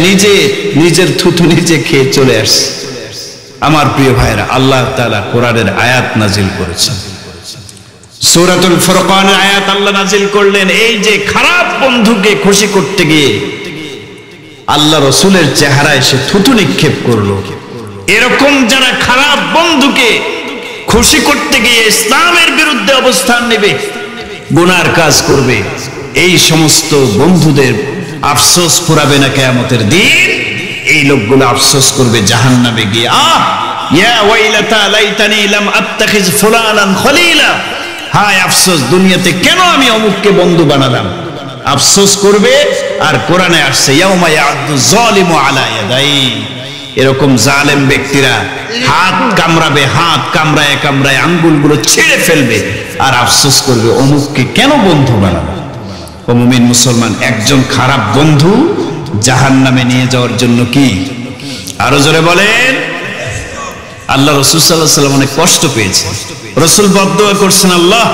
নিজের থুতু নিজে খেয়ে চলে আসছে। আমার প্রিয় ভাইয়েরা, আল্লাহ তাআলা কোরআনের আয়াত নাজিল করেছেন, সূরাতুল ফুরকানের আয়াত আল্লাহ নাজিল করলেন। এই যে খারাপ বন্ধুকে খুশি করতে গিয়ে আল্লাহ রাসূলের চেহারায় সে থুতু নিক্ষেপ করলো, এরকম যারা খারাপ বন্ধুকে খুশি করতে গিয়ে ইসলামের বিরুদ্ধে অবস্থান নেবে, গুনার কাজ করবে, এই সমস্ত বন্ধুদের আফসোস ফুরাবে না কিয়ামতের দিন। এই লোকগুলো আফসোস করবে জাহান্নামে গিয়ে, ইয়া ওয়াইলাতা লাইতানি লাম আত্তাখিজ ফুলানান খলিলা, হায় আফসোস, দুনিয়াতে কেন আমি অমুককে বন্ধু বানালাম, আফসোস করবে। আর কোরআনে আসছে ইয়াউমা ইয়াদু যালিমু আলা ইয়াদাই, এরকম জালেম ব্যক্তিরা হাত কামড়াবে, হাত কামড়ায় কামড়ায় আঙ্গুলগুলো ছিঁড়ে ফেলবে আর আফসোস করবে অমুককে কেন বন্ধু বানালাম। ও মুমিন মুসলমান, একজন খারাপ বন্ধু জাহান্নামে নিয়ে যাওয়ার জন্য কি? আরো জোরে বলেন। আল্লাহ রাসূল সাল্লাল্লাহু আলাইহি ওয়াসাল্লাম অনেক কষ্ট পেয়েছেন। রাসূল বদদুয়া করছেন, আল্লাহ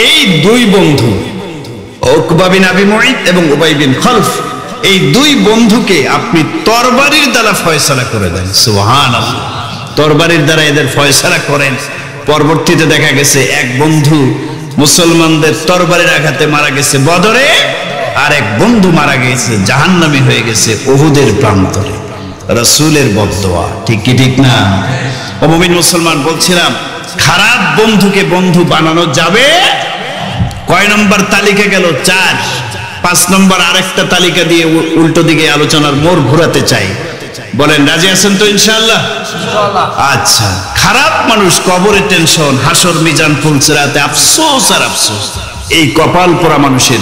এই দুই বন্ধু উকবা বিন আবি মুঈত এবং উবাই বিন খালদ, এই দুই বন্ধুকে আপনি তরবারির দ্বারা ফয়সালা করে দেন। সুবহানাল্লাহ, তরবারির দ্বারা এদের ফয়সালা করেন। পরবর্তীতে দেখা গেছে এক বন্ধু মুসলমানদের তরবারির আঘাতে মারা গেছে বদরে, আর এক বন্ধু মারা গেছে জাহান্নামী হয়ে গেছে উহুদের প্রান্তরে। রাসূলের বদদোয়া, ঠিক কি ঠিক না? ও মুমিন মুসলমান, বলছিলাম খারাপ বন্ধুকে বন্ধু বানানো যাবে। কয় নম্বর তালিকা গেল? 4। 5 নম্বর আরেকটা তালিকা দিয়ে উল্টো দিকে আলোচনার মোড় ঘোরাতে চাই। বলেন রাজি আছেন তো? ইনশাআল্লাহ। আচ্ছা, খারাপ মানুষ কবরে টেনশন, হাসর মিজান ফুলসিরাতে আফসোস আর আফসোস, এই কপাল পোড়া মানুষের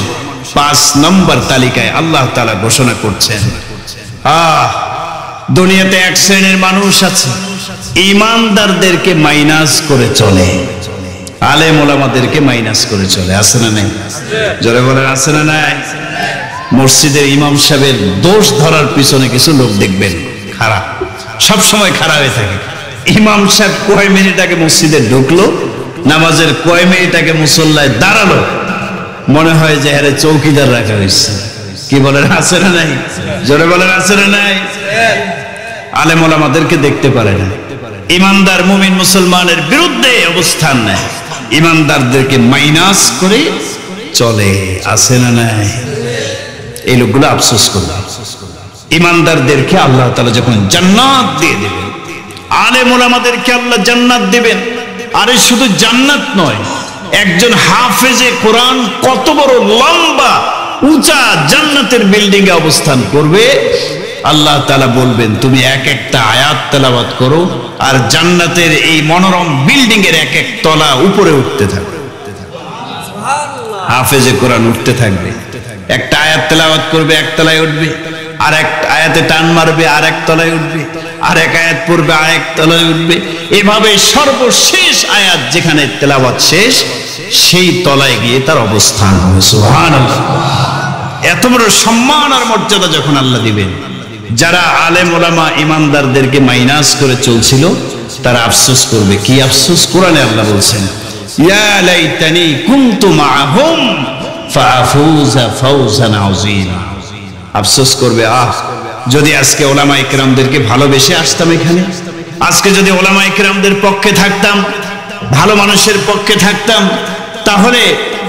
5 নম্বর তালিকায় আল্লাহ তাআলা ঘোষণা করছেন, দুনিয়াতে এক শ্রেণীর মানুষ আছে ঈমানদারদেরকে মাইনাস করে চলে, আলেম ওলামাদেরকে মাইনাস করে চলে। আছে না নাই? জোরে বলেন আছে না নাই? মসজিদের ইমাম সাহেবের দোষ ধরার পিছনে কিছু লোক দেখবেন খারাপ, সব সময় খারাপ হয়ে থাকে। ইমাম সাহেব কয় মিনিট আগে মসজিদে ঢুকলো, নামাজের কয় মিনিট আগে মুসল্লায় দাঁড়ালো, মনে হয় যে আরে চৌকিদার রাখা হয়েছে। কি বলেন, আছে না নাই? জোরে বলেন, আছে না নাই? আলেম ওলামাদেরকে দেখতে পারে না, ইমানদার মুমিন মুসলমানের বিরুদ্ধে অবস্থান নেয়, ইমানদারদেরকে মাইনাস করে চলে, আছে না নাই? এই লোকগুলো আফসোস করবে। ইমানদারদেরকে আল্লাহ তাআলা যখন জান্নাত দিয়ে দেবেন, আলেম ওলামাদেরকে আল্লাহ জান্নাত দিবেন। আরে শুধু জান্নাত নয়, একজন হাফেজে কোরআন কত বড় লম্বা উঁচা জান্নাতের বিল্ডিং এ অবস্থান করবে, আল্লাহ তাআলা বলবেন তুমি এক একটা আয়াত তেলাওয়াত করো, আর জান্নাতের এই মনোরম বিল্ডিং এর এক এক তলা উপরে উঠতে থাকবে। হাফেজে কোরআন উঠতে থাকবে, একটা আয়াত তেলাওয়াত করবে, এক তলায় উঠবে, আর এক আয়াতে টান মারবে, আর এক তলায় উঠবে, আর এক আয়াত পড়বে, আর এক তলায় উঠবে। এভাবে সর্বশেষ আয়াত যেখানে তেলাওয়াত শেষ, সেই তলায় গিয়ে তার অবস্থান হবে। সুবহানাল্লাহ। এত বড় সম্মান আর মর্যাদা যখন আল্লাহ দিবেন, যারা আলেম ওলামা ইমানদারদেরকে মাইনাস করে চলছিল তারা আফসোস করবে। কি আফসোস? কোরআনে আল্লাহ বলছেন, ইয়া লাইতানি কুনতু মাআহুম ফাআফুযা ফাওজান আযীমা। আফসোস করবে, যদি আজকে ওলামায়ে কেরামদেরকে ভালোবেসে আসতাম এখানে, আজকে যদি ওলামায়ে কেরামদের পক্ষে থাকতাম, ভালো মানুষের পক্ষে থাকতাম, তাহলে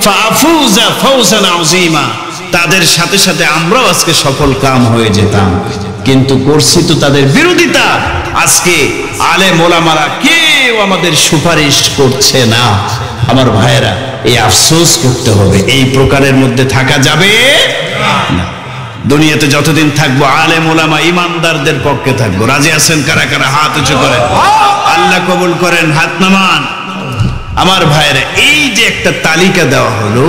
ফাআফুযা ফাওজান আযীমা, তাদের সাথে সাথে আমরাও আজকে সফল কাম হয়ে যেতাম। কিন্তু করছি তো তাদের বিরোধিতা। আজকে আলেম ওলামারা কেউ আমাদের সুপারিশ করছে না। আমার ভাইয়েরা, এই আফসোস করতে হবে, এই প্রকারের মধ্যে থাকা যাবে না। দুনিয়াতে যতদিন থাকবো আলেম ওলামা ইমানদারদের পক্ষে থাকবো। রাজি আছেন কারা কারা? হাত উঁচু করেন, আল্লাহ কবুল করেন, হাত নামান। আমার ভাইয়েরা, এই যে একটা তালিকা দেওয়া হলো,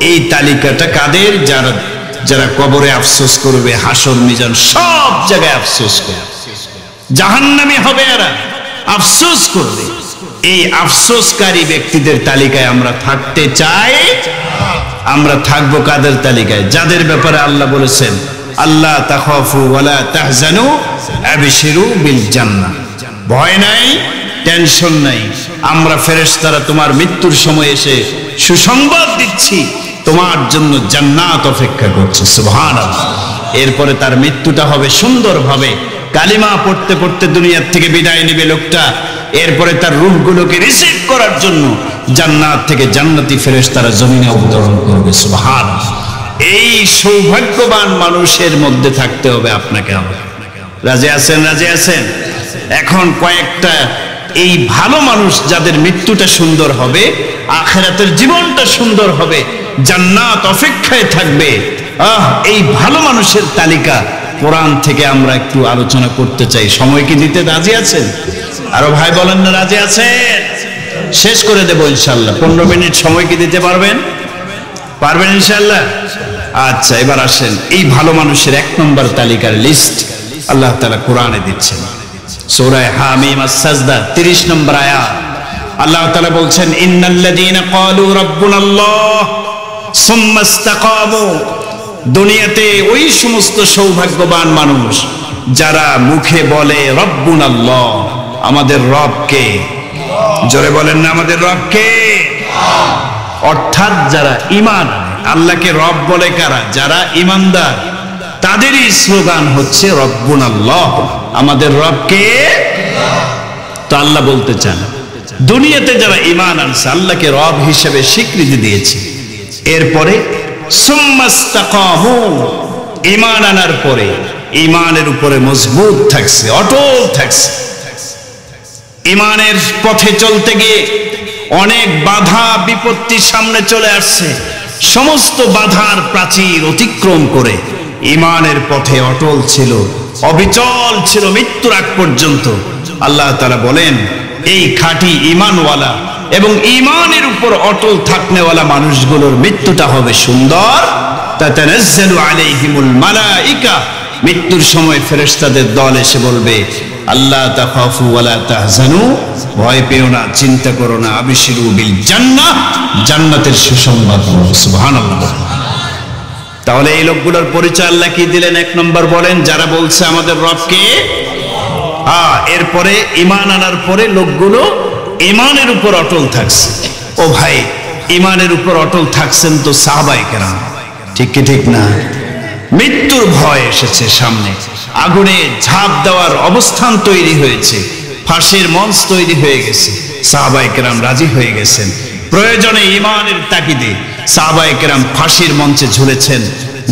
এই তালিকাটা কাদের? যারা যারা কবরে আফসোস করবে, হাসর মিজান সব জায়গায় আফসোস করবে, জাহান্নামী হবে, এরা আফসোস করবে। এই আফসোসকারী ব্যক্তিদের তালিকায় আমরা থাকতে চাই। আমরা থাকবো কাদের তালিকায়? যাদের ব্যাপারে আল্লাহ বলেছেন, আল্লাহ তাখাফু ওয়ালা তাহজানু আবশিরু বিল জান্নাহ, ভয় নাই, টেনশন নাই, আমরা ফেরেশতারা তোমার মৃত্যুর সময় এসে সুসংবাদ দিচ্ছি, তোমার জন্য জান্নাত অপেক্ষা করছে। সুবহানাল্লাহ। এরপরে তার মৃত্যুটা হবে সুন্দরভাবে, কালিমা পড়তে পড়তে দুনিয়ার থেকে বিদায় নেবে লোকটা। এরপরে তার রূহগুলোকে রিসিভ করার জন্য জান্নাত থেকে জান্নাতি ফেরেশতারা জমিনে অবতরণ করবে। সুবহানাল্লাহ। এই সৌভাগ্যবান মানুষের মধ্যে থাকতে হবে আপনাকে আমার। রাজি আছেন? রাজি আছেন? এখন কয়েকটা এই ভালো মানুষ যাদের মৃত্যুটা সুন্দর হবে, আখিরাতের জীবনটা সুন্দর হবে, জান্নাত অপেক্ষায় থাকবে, এই ভালো মানুষের তালিকা কোরআন থেকে আমরা একটু আলোচনা করতে চাই। সময় কি দিতে রাজি আছেন? আরো ভাই বলেন না, রাজি আছেন? শেষ করে দেব ইনশাআল্লাহ। 15 মিনিট সময় কি দিতে পারবেন? পারবেন ইনশাআল্লাহ? আচ্ছা, এবার আসেন, এই ভালো মানুষের 1 নম্বর তালিকার লিস্ট আল্লাহ তাআলা কোরআনে দিচ্ছেন। সূরা হামিম আস-সাজদা 30 নম্বর আয়াত আল্লাহ তাআলা বলছেন, ইন্নাল্লাযীনা ক্বালু রাব্বুনাল্লাহ সুম্মা ইসতাকামু। দুনিয়াতে ওই সমস্ত সৌভাগ্যবান মানুষ যারা মুখে বলে রব্বুনাল্লাহ, আমাদের রব কে? জোরে বলেন না, আমাদের রব কে? অর্থাৎ যারা ঈমান, আল্লাহকে রব বলে কারা? যারা ঈমানদার, তাদেরই স্লোগান হচ্ছে রব্বুনাল্লাহ, আমাদের রব কে? তো আল্লাহ বলতে চান, দুনিয়াতে যারা ঈমান আনছে, আল্লাহকে রব হিসেবে স্বীকৃতি দিয়েছে, এরপরে সুম্মা ইসতাকামু, ঈমান আনার পরে ঈমানের উপরে মজবুত থাকছে, অটল থাকছে। ঈমানের পথে চলতে গিয়ে অনেক বাধা বিপত্তি সামনে চলে আসছে, সমস্ত বাধার প্রাচীর অতিক্রম করে ঈমানের পথে অটল ছিল, অবিচল ছিল মৃত্যুর আগ পর্যন্ত। আল্লাহ তাআলা বলেন, এই খাঁটি ঈমানওয়ালা এবং ঈমানের উপর অটল থাকনেওয়ালা মানুষগুলোর মৃত্যুটা হবে সুন্দর। তাতানাজ্জালু আলাইহিমুল মালাইকা, মৃত্যুর সময় ফেরেশতাদের দল এসে বলবে, আল্লাহ তাখাফু ওয়ালা তাহজানু, ভয় পেও না, চিন্তা করো না, আবশিরু বিল জান্নাহ, জান্নাতের সুসংবাদ। সুবহানাল্লাহ। তাহলে এই লোকগুলোর পরিচয় আল্লাহ কি দিলেন? 1 নম্বর বলেন, যারা বলছে আমাদের রব কে। এরপরে ঈমান আনার পরে লোকগুলো ঈমানের উপর অটল থাকছে। ও ভাই, ঈমানের উপর অটল থাকছেন তো সাহাবায়ে কেরাম, ঠিক কি ঠিক না? মৃত্যুর ভয় এসেছে সামনে, আগুনে ঝাঁপ দেওয়ার অবস্থান তৈরি হয়েছে, ফাঁসির মঞ্চ তৈরি হয়ে গেছে। সাহাবায়ে কেরাম রাজি হয়ে গেছেন। প্রয়োজনে ঈমানের তাগিদে সাহাবায়ে কেরাম ফাঁসির মঞ্চে ঝুলেছেন,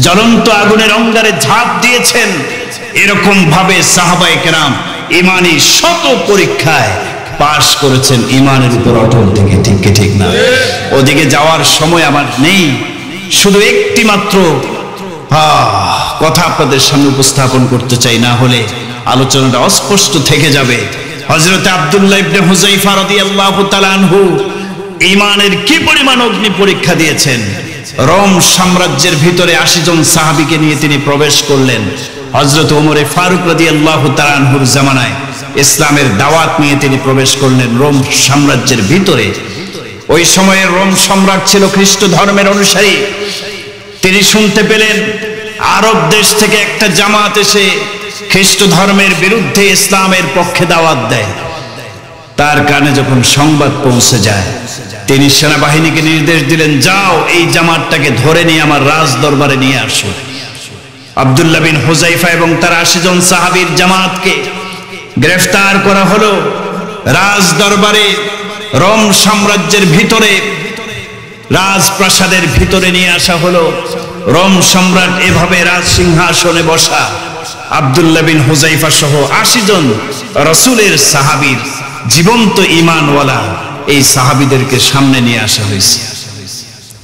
জ্বলন্ত আগুনের অঙ্গারে ঝাঁপ দিয়েছেন। এরকম ভাবে সাহাবায়ে কেরাম ঈমানি শত পরীক্ষায় পাশ করেছেন, ঈমানের উপর অটল থেকে। ঠিক কি ঠিক না? ওদিকে যাওয়ার সময় আমার নেই, শুধু একটি মাত্র কথা আপনাদের সামনে উপস্থাপন করতে চাই, না হলে আলোচনাটা অস্পষ্ট থেকে যাবে। হযরত আব্দুল্লাহ ইবনে হুযায়ফা রাদিয়াল্লাহু তাআলা আনহু ঈমানের কি পরিমাণ অগ্নি পরীক্ষা দিয়েছেন। রোম সাম্রাজ্যের ভিতরে 80 জন সাহাবীকে নিয়ে তিনি প্রবেশ করলেন। হযরত ওমর ফারুক রাদিয়াল্লাহু তাআলা আনহুর জামানায় ইসলামের দাওয়াত নিয়ে তিনি প্রবেশ করলেন রোম সাম্রাজ্যের ভিতরে। ওই সময়ে রোম সম্রাট ছিল খ্রিস্ট ধর্মের অনুসারী। তিনি শুনতে পেলেন আরব দেশ থেকে একটা জামাত এসে খ্রিস্ট ধর্মের বিরুদ্ধে ইসলামের পক্ষে দাওয়াত দেয়। তার কানে যখন সংবাদ পৌঁছে যায়, তিনি সেনাবাহিনীকে নির্দেশ দিলেন, যাও এই জামাতটাকে ধরে নিয়ে আমার রাজ দরবারে নিয়ে আসো। আব্দুল্লাহ বিন হুযায়ফা এবং তার 80 জন সাহাবীর জামাতকে গ্রেফতার করা হলো। রাজ দরবারে রোম সাম্রাজ্যের ভিতরে রাজপ্রাসাদের ভিতরে নিয়ে আসা হলো। রোম সম্রাট এভাবে রাজ সিংহাসনে বসা। আব্দুল্লাহ বিন হুযায়ফা সহ 80 জন রাসূলের সাহাবীর জীবন্ত ঈমানওয়ালা এই সাহাবীদেরকে সামনে নিয়ে আসা হয়েছে।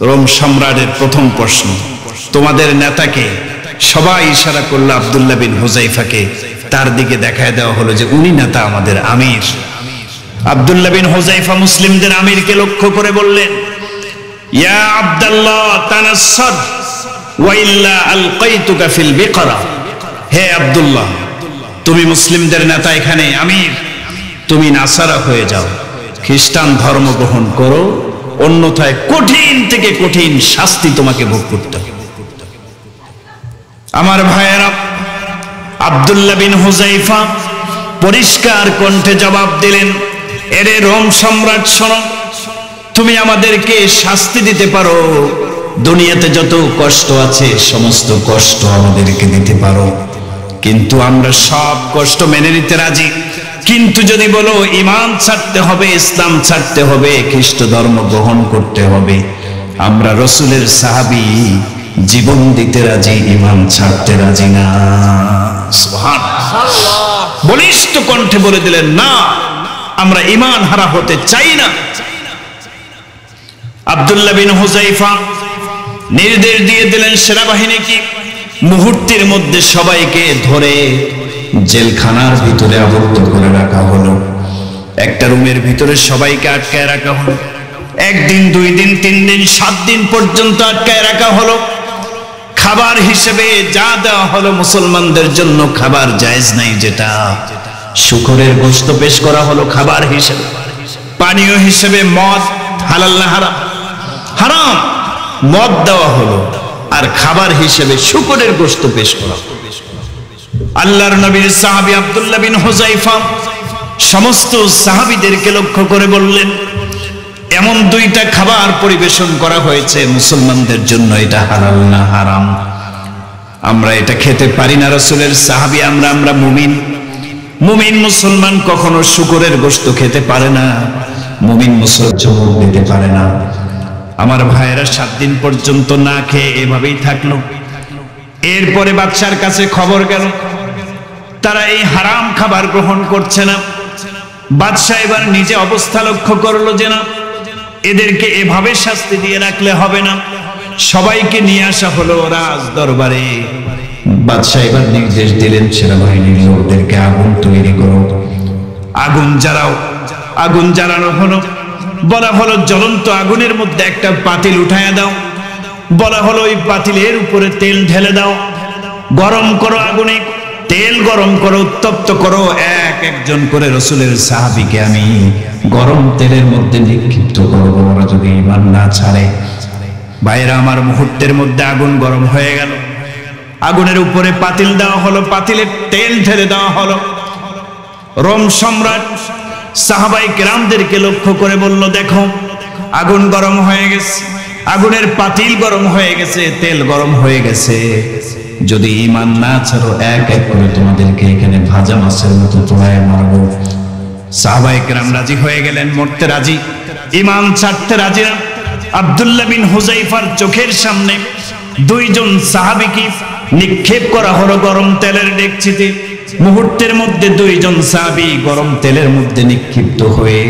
রোম সম্রাটের প্রথম প্রশ্ন, তোমাদের নেতাকে? সবাই ইশারা করলো আব্দুল্লাহ বিন হুযায়ফাকে, তার দিকে দেখায় দেওয়া হলো যে উনি নেতা, আমাদের আমির। আব্দুল্লাহ বিন হুযায়ফা মুসলিমদের আমিরকে লক্ষ্য করে বললেন, ইয়া আব্দুল্লাহ তানাসসাদ ওয়া ইল্লা আলকাইতুকা ফিল বিকরা। হে আব্দুল্লাহ, তুমি মুসলিমদের নেতা, এখানে আমির, তুমি নাসারা হয়ে যাও, খ্রিস্টান ধর্ম গ্রহণ করো, অন্যথায় কঠিন থেকে কঠিন শাস্তি তোমাকে ভোগ করতে হবে। আমার ভাইয়েরা, আব্দুল্লাহ বিন হুযায়ফা পরিষ্কার কণ্ঠে জবাব দিলেন, এরে রোম সম্রাট, শোনো, তুমি আমাদেরকে শাস্তি দিতে পারো, দুনিয়াতে যত কষ্ট আছে সমস্ত কষ্ট আমাদেরকে দিতে পারো, কিন্তু আমরা সব কষ্ট মেনে নিতে রাজি। কিন্তু যদি বলো ঈমান ছাড়তে হবে, ইসলাম ছাড়তে হবে, খ্রিস্ট ধর্ম গ্রহণ করতে হবে, আমরা রাসূলের সাহাবী, জীবন দিতে রাজি, ঈমান ছাড়তে রাজি না। সুবহানাল্লাহ। বলিষ্ঠ কণ্ঠে বলে দিলেন, না, আমরা ঈমান হারা হতে চাই না। আব্দুল্লাহ বিন হুযায়ফা নির্দেশ দিয়ে দিলেন সেনাবাহিনীকে, মুহূর্তের মধ্যে সবাইকে ধরে জেলখানার ভিতরে আবদ্ধ করে রাখা হলো। একটা রুমের ভিতরে সবাইকে আটকায় রাখা হলো। 1 দিন, 2 দিন, 3 দিন, 7 দিন পর্যন্ত আটকায় রাখা হলো। খাবার হিসেবে যা দেওয়া হলো, মুসলমানদের জন্য খাবার জায়েজ নাই, যেটা শুকরের গোশত পেশ করা হলো খাবার হিসেবে। পানীয় হিসেবে মদ, হালাল না হারাম? হারাম। মদ দেওয়া হলো, আর খাবার হিসেবে শুকরের গোশত পেশ করা হলো। আল্লাহর নবীর সাহাবী আব্দুল্লাহ বিন হুযায়ফা সমস্ত সাহাবীদেরকে লক্ষ্য করে বললেন, এমন 2টা খাবার পরিবেশন করা হয়েছে মুসলমানদের জন্য, এটা হালাল না হারাম? আমরা এটা খেতে পারি না। রাসূলের সাহাবী আমরা মুমিন মুসলমান কখনো শুকরের গোশত খেতে পারে না, মুমিন মুসলমান চুমুক দিতে পারে না। আমার ভাইয়েরা 7 দিন পর্যন্ত না খেয়ে এভাবেই থাকলো। এরপরে বাদশার কাছে খবর গেল, তারা এই হারাম খাবার গ্রহণ করছে না। বাদশা এবার নিজে অবস্থা লক্ষ্য করলো যে না, এদেরকে এভাবে শাস্তি দিয়ে রাখলে হবে না। সবাইকে নিয়ে আসা হলো রাজ দরবারে। বাদশা এবার নির্দেশ দিলেন, সেনাবাহিনীর লোকদেরকে আগুন তৈরি করো, আগুন জ্বালাও। আগুন জ্বালানো হলো। বলা হলো জ্বলন্ত আগুনের মধ্যে একটা পাতিল উঠায়া দাও। বলা হলো ওই পাতিলের উপরে তেল ঢেলে দাও, গরম করো, আগুনে তেল গরম করো, উত্তপ্ত করো। একজন করে রাসূলের সাহাবীকে আমি গরম তেলের মধ্যে নিক্ষিপ্ত করবো, ওরা যদি ঈমান না ছাড়ে। ভাইরা আমার, মুহূর্তের মধ্যে আগুন গরম হয়ে গেল। আগুনের উপরে পাতিল দেওয়া হলো, পাতিলে তেল ঢেলে দেওয়া হলো। রোম সম্রাট সাহাবায়ে কেরামদেরকে লক্ষ্য করে বলল, দেখো আগুন গরম হয়ে গেছে, আগুনের পাতিল গরম হয়ে গেছে, তেল গরম হয়ে গেছে। যদি ঈমান না ছাড়ো এক এক করে তোমাদেরকে এখানে ভাজা মাছের মতো তোলায় মারবো। সাহাবায়ে কেরাম রাজি হয়ে গেলেন, মরতে রাজি, ঈমান ছাড়তে রাজি না। আব্দুল্লাহ বিন হুযায়ফার চোখের সামনে দুইজন সাহাবীকে নিক্ষেপ করা হলো গরম তেলের ডেকচিতে। মুহূর্তের মধ্যে দুইজন সাহাবী গরম তেলের মধ্যে নিক্ষিপ্ত হয়ে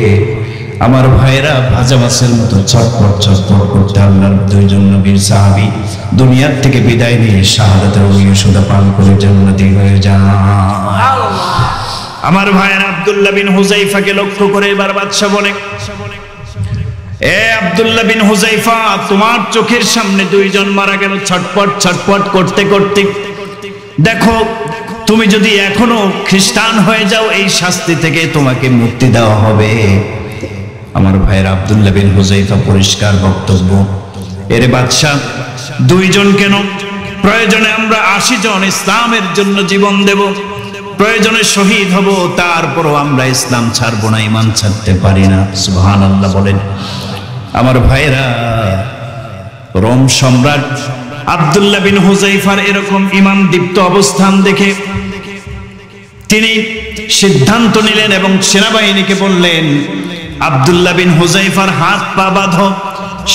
আমার ভাইরা ভাজা মাছের মতো ছটফট ছটফট করতে আল্লাহর দুইজন নবীর সাহাবী দুনিয়ার থেকে বিদায় নিয়ে শাহাদাতের ঔষধ পান করে জান্নাতি হয়ে যায়। আমার ভাইরা আব্দুল্লাহ বিন হুযায়ফাকে লক্ষ্য করে এবার বাদশা বলে, এ আব্দুল্লাহ বিন হুযায়ফা, তোমার চোখের সামনে দুইজন মারা গেল ছটফট ছটফট করতে করতে। দেখো, তুমি যদি এখনো খ্রিস্টান হয়ে যাও এই শাস্তি থেকে তোমাকে মুক্তি দেওয়া হবে। আমার ভাইয়ের আব্দুল্লাহ বিন হুযায়ফা পরিষ্কার বক্তব্য, এর বাদশা দুইজন কেন, প্রয়োজনে আমরা 80 জন ইসলামের জন্য জীবন দেব, প্রয়োজনে শহীদ হব, তারপরও আমরা ইসলাম ছাড়বো না, ঈমান ছাড়তে পারি না। সুবহানাল্লাহ বলেন। আমার ভাইরা, রোম সম্রাট আব্দুল্লাহ বিন হুযায়ফার এরকম ঈমান দীপ্ত অবস্থান দেখে তিনি সিদ্ধান্ত নিলেন এবং সেনাবাহিনীকে বললেন, আব্দুল্লাহ বিন হুযায়ফার হাত পা বাঁধো।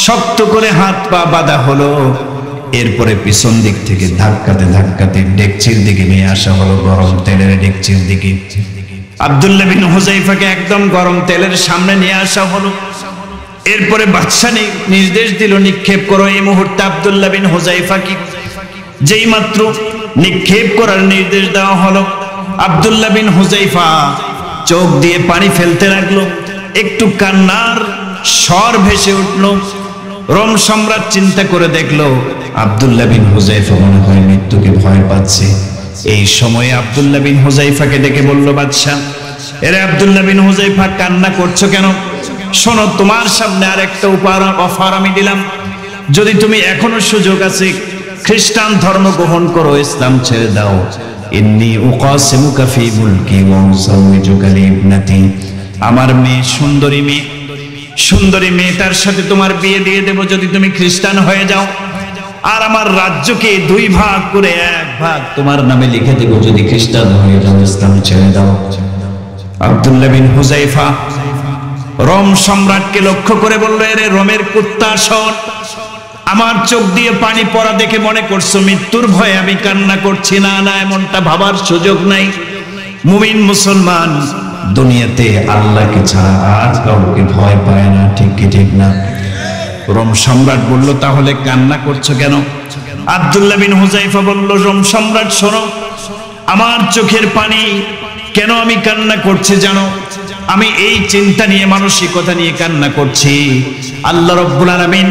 শক্ত করে হাত পা বাঁধা হলো। এরপরে পিছন দিক থেকে ধাক্কাতে ধাক্কাতে ডেকচির দিকে নিয়ে আসা হলো, গরম তেলের ডেকচির দিকে। আব্দুল্লাহ বিন হুযায়ফাকে একদম গরম তেলের সামনে নিয়ে আসা হলো। এরপরে বাদশা নির্দেশ দিল, নিক্ষেপ করো। এই মুহূর্তে আব্দুল্লাহ বিন হুযায়ফাকে যেই মাত্র নিক্ষেপ করার নির্দেশ দেওয়া হলো, আব্দুল্লাহ বিন হুযায়ফা চোখ দিয়ে পানি ফেলতে লাগলো, একটু কান্নার স্বর ভেসে উঠল। রোম সম্রাট চিন্তা করে দেখলো আব্দুল্লাহ বিন হুযায়ফা মনে হয় মৃত্যুকে ভয় পাচ্ছে। এই সময়ে আব্দুল্লাহ বিন হুযায়ফাকে ডেকে বলল বাদশা, এরে আব্দুল্লাহ বিন হুযায়ফা, কান্না করছো কেন? শোনো, তোমার সামনে আর একটা অফার আমি দিলাম। যদি তুমি এখনো সুযোগ আছে খ্রিস্টান ধর্ম গ্রহণ করো, ইসলাম ছেড়ে দাও, ইন্নী উকাসিমুকা ফি মুলকি ওয়া উসাউইজুকা লিবনাতি, আমার মেয়ে সুন্দরী মেয়েটার সাথে তোমার বিয়ে দিয়ে দেব যদি তুমি খ্রিস্টান হয়ে যাও। আর আমার রাজ্যকে 2 ভাগ করে 1 ভাগ তোমার নামে লিখে দেব যদি খ্রিস্টান হয়ে যাও, ইসলাম ছেড়ে দাও। আব্দুল্লাহ বিন হুযায়ফা রোম সম্রাটকে লক্ষ্য করে বলল, এরে রোমের কুত্তা, শোন, আমার চোখ দিয়ে পানি পড়া দেখে মনে করছো মৃত্যুর ভয়ে আমি কান্না করছি? না না, এমনটা ভাবার সুযোগ নাই। মুমিন মুসলমান দুনিয়াতে আল্লাহকে ছাড়া আর কাউকে ভয় পায় না, ঠিক কি ঠিক না? রোম সম্রাট বলল, তাহলে কান্না করছো কেন? আব্দুল্লাহ বিন হুযায়ফা বলল, রোম সম্রাট শোনো, আমার চোখের পানি কেন আমি কান্না করছি জানো? আমি এই চিন্তা নিয়ে, মানসিকতা নিয়ে কান্না করছি। আল্লাহ রাব্বুল আলামিন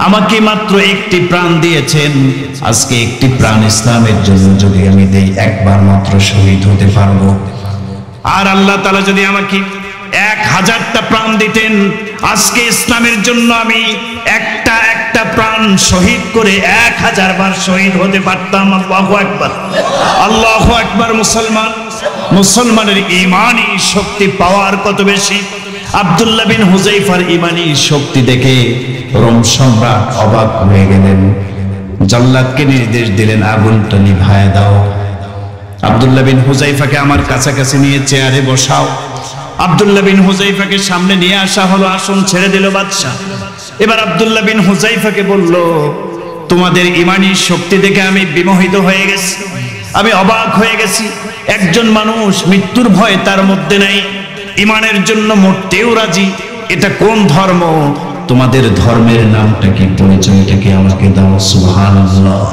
আমাকে মাত্র একটি প্রাণ দিয়েছেন। আজকে একটি প্রাণ ইসলামের জন্য যদি আমি দেই, একবার মাত্র শহীদ হতে পারবো। আর আল্লাহ তাআলা যদি আমাকে 1000টা প্রাণ দিতেন, আজকে ইসলামের জন্য আমি একটা প্রাণ শহীদ করে 1000 বার শহীদ হতে পারতাম। আল্লাহু আকবার, আল্লাহু আকবার। মুসলমানের ঈমানি শক্তি পাওয়ার কত বেশি! আব্দুল্লাহ বিন হুযায়ফার ঈমানি শক্তি দেখে রোম সম্রাট অবাক হয়ে গেলেন। জল্লাদকে নির্দেশ দিলেন, আগুনটা নিভায় দাও। আব্দুল্লাহ বিন হুযায়ফাকে আমার কাছাকাছি নিয়ে চেয়ারে বসাও। আব্দুল্লাহ বিন হুযায়ফাকে সামনে নিয়ে আসা হলো, আসন ছেড়ে দিল বাদশা। এবার আব্দুল্লাহ বিন হুযায়ফাকে বলল, তোমাদের ঈমানি শক্তি দেখে আমি বিমোহিত হয়ে গেছি, আমি অবাক হয়ে গেছি। একজন মানুষ মৃত্যুর ভয় তার মধ্যে নাই, ঈমানের জন্য মরতেও রাজি। এটা কোন ধর্ম? তোমাদের ধর্মের নামটা কি, পরিচয়টা কি আমাকে দাও। সুবহানাল্লাহ।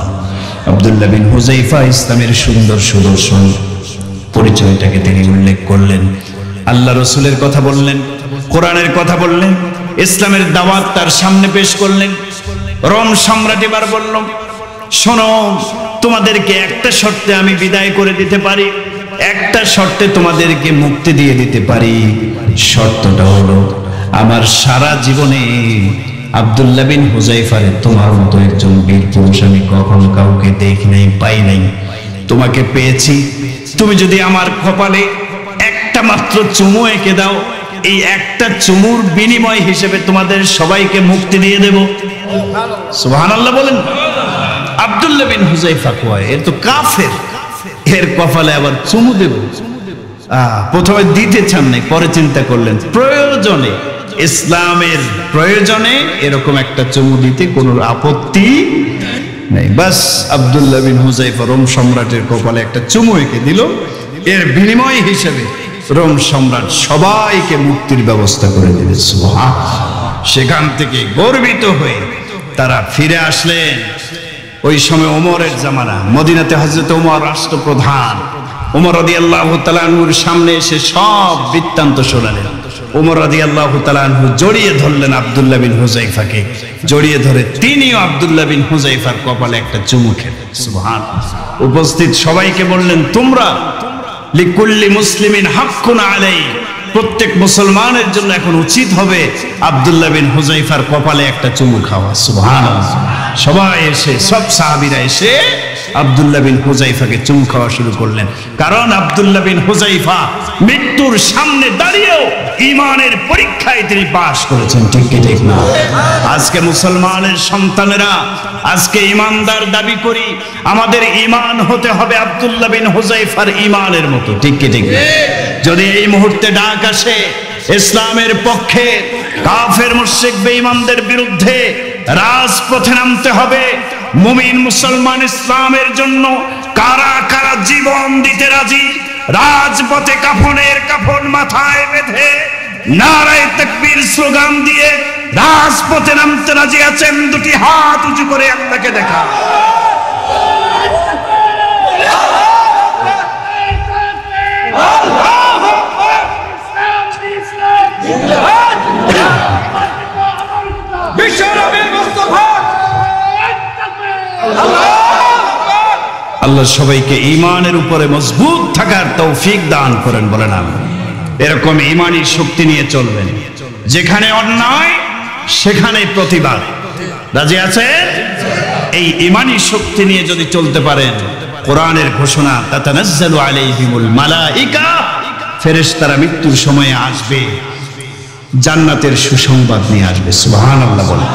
আব্দুল্লাহ বিন হুযায়ফা ইসলামের সুন্দর সুদর্শন পরিচয়টাকে তিনি উল্লেখ করলেন। আল্লাহ রসুলের কথা বললেন, কোরআনের কথা বললেন, ইসলামের দাওয়াত তার সামনে পেশ করলেন। রোম সম্রাট এবার বলল, শোনো, তোমাদেরকে একটা শর্তে আমি বিদায় করে দিতে পারি, একটা শর্তে তোমাদেরকে মুক্তি দিয়ে দিতে পারি। শর্তটা হলো, আমার সারা জীবনে আব্দুল্লাহ বিন হুযায়ফারে তোমার মতো একজন বীর পুরুষ আমি কখনো কাউকে দেখি নাই, পাই নাই। তোমাকে পেয়েছি, তুমি যদি আমার কপালে একটা মাত্র চুমু এঁকে দাও, এই একটা চুমুর বিনিময় হিসেবে তোমাদের সবাইকে মুক্তি দিয়ে দেব। সুবহানাল্লাহ বলেন। আব্দুল্লাহ বিন হুযায়ফা কয় এর তো কাফের, এর কপালে আবার চুমু দেব। প্রথমে দিতে চান নাই, পরে চিন্তা করলেন প্রয়োজনে, ইসলামের প্রয়োজনে এরকম একটা চুমু দিতে কোনো আপত্তি নেই। বাস আব্দুল্লাহ বিন হুযায়ফা রোম সম্রাটের কপালে একটা চুমু এঁকে দিল। এর বিনিময় হিসেবে রোম সম্রাট সবাইকে মুক্তির ব্যবস্থা করে দিল। সুবহানাল্লাহ। সেখান থেকে গর্বিত হয়ে তারা ফিরে আসলেন। ওই সময় ওমরের জামানা, মদিনাতে হযরত ওমর রাষ্ট্রপ্রধান। ওমর রাদিয়াল্লাহু তাআলা আনহুর সামনে এসে সব বৃত্তান্ত শোনালেন। ওমর রাদিয়াল্লাহু তাআলা আনহু জড়িয়ে ধরলেন আব্দুল্লাহ বিন হুযায়ফাকে, জড়িয়ে ধরে তিনিও আব্দুল্লাহ বিন হুযায়ফার কপালে একটা চুমু খেলেন। সুবহানাল্লাহ। উপস্থিত সবাইকে বললেন, তোমরা লিকুল্লি মুসলিমিন হাক্কুন আলাই, প্রত্যেক মুসলমানের জন্য এখন উচিত হবে আব্দুল্লাহ বিন হুযায়ফার কপালে একটা চুমু খাওয়া। সুবহানাল্লাহ। সবাই এসে, সব সাহাবীরা এসে আব্দুল্লাহ বিন হুযায়ফাকে চুমু খাওয়া শুরু করলেন। কারণ আব্দুল্লাহ বিন হুযায়ফা মৃত্যুর সামনে দাঁড়িয়েও ঈমানের পরীক্ষায় তিনি পাশ করেছেন। ঠিক কি ঠিক না? আজকে মুসলমানের সন্তানেরা আজকে ঈমানদার দাবি করি, আমাদের ঈমান হতে হবে আব্দুল্লাহ বিন হুযায়ফার ঈমানের মতো। ঠিক কি ঠিক না? যদি এই মুহূর্তে ডাক আসে ইসলামের পক্ষে, কাফের মুশরিক বেঈমানদের বিরুদ্ধে রাজপথে নামতে হবে, মুমিন মুসলমান ইসলামের জন্য কারা কারা জীবন দিতে রাজি, রাজপথে কাফনের কাফন মাথায় বেঁধে নারায়ে তাকবীর স্লোগান দিয়ে রাজপথে নামতে রাজি আছেন? দুটি হাত উঁচু করে আল্লাহকে দেখা। আল্লাহ সবাইকে ঈমানের উপরে মজবুত থাকার তৌফিক দান করেন, বলেন আমিন। এরকম ঈমানী শক্তি নিয়ে চলবেন, যেখানে অন্যায় সেখানে প্রতিবাদ। রাজি আছেন? এই ঈমানী শক্তি নিয়ে যদি চলতে পারেন, কোরআনের ঘোষণা তাতানাজ্জালু আলাইহিমুল মালাইকা, ফেরেশতারা মৃত্যুর সময়ে আসবে, জান্নাতের সুসংবাদ নিয়ে আসবে। সুবহানাল্লাহ বলেন।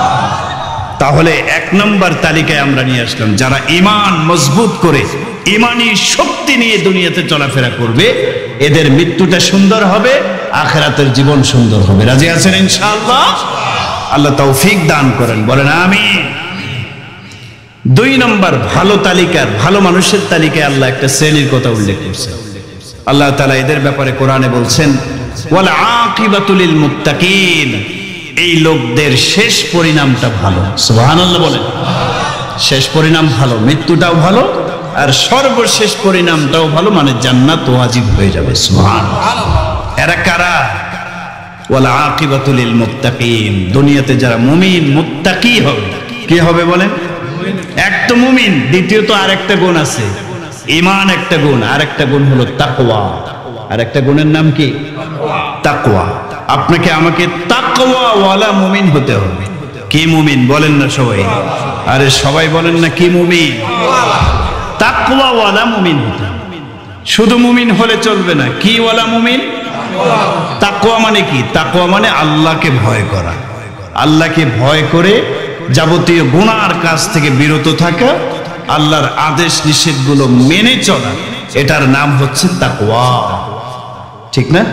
তাহলে এক নম্বর তালিকায় আমরা নিয়ে আসলাম যারা ঈমান মজবুত করে ঈমানী শক্তি নিয়ে দুনিয়াতে চলাফেরা করবে, এদের মৃত্যুটা সুন্দর হবে, আখিরাতের জীবন সুন্দর হবে। রাজি আছেন ইনশাআল্লাহ? আল্লাহ তৌফিক দান করেন, বলেন আমিন। দুই নম্বর ভালো তালিকার, ভালো মানুষের তালিকায় আল্লাহ একটা শ্রেণীর কথা উল্লেখ করছেন। আল্লাহ তাআলা এদের ব্যাপারে কোরআনে বলছেন, ওয়াল আকিবাতুল লিল মুত্তাকিন, এই লোকদের শেষ পরিণামটা ভালো। সুবহানাল্লাহ বলেন। শেষ পরিণাম ভালো, মৃত্যুটাও ভালো, আর সর্বশেষ পরিণামটাও ভালো, মানে জান্নাত ওয়াজিব হয়ে যাবে। সুবহানাল্লাহ। এরা কারা? ওয়াল আকিবাতুল লিল মুত্তাকিন, দুনিয়াতে যারা মুমিন মুত্তাকি হবে। কি হবে বলেন? এক তো মুমিন, দ্বিতীয়ত আরেকটা গুণ আছে, ঈমান একটা গুণ, আরেকটা গুণ হলো তাকওয়া। আরেকটা গুণের নাম কি? তাকওয়া। আপনাকে আমাকে তাকওয়া ওয়ালা মুমিন হতে হবে। কি মুমিন বলেন না সবাই? আরে সবাই বলেন না কি মুমিন? তাকওয়া ওয়ালা মুমিন হতে হবে। শুধু মুমিন হলে চলবে না, কি ওয়ালা মুমিন? তাকওয়া মানে কি? তাকওয়া মানে আল্লাহকে ভয় করা, আল্লাহকে ভয় করে যাবতীয় গুনার কাজ থেকে বিরত থাকা, আল্লাহর আদেশ নিষেধগুলো মেনে চলা, এটার নাম হচ্ছে তাকওয়া। ঠিক না?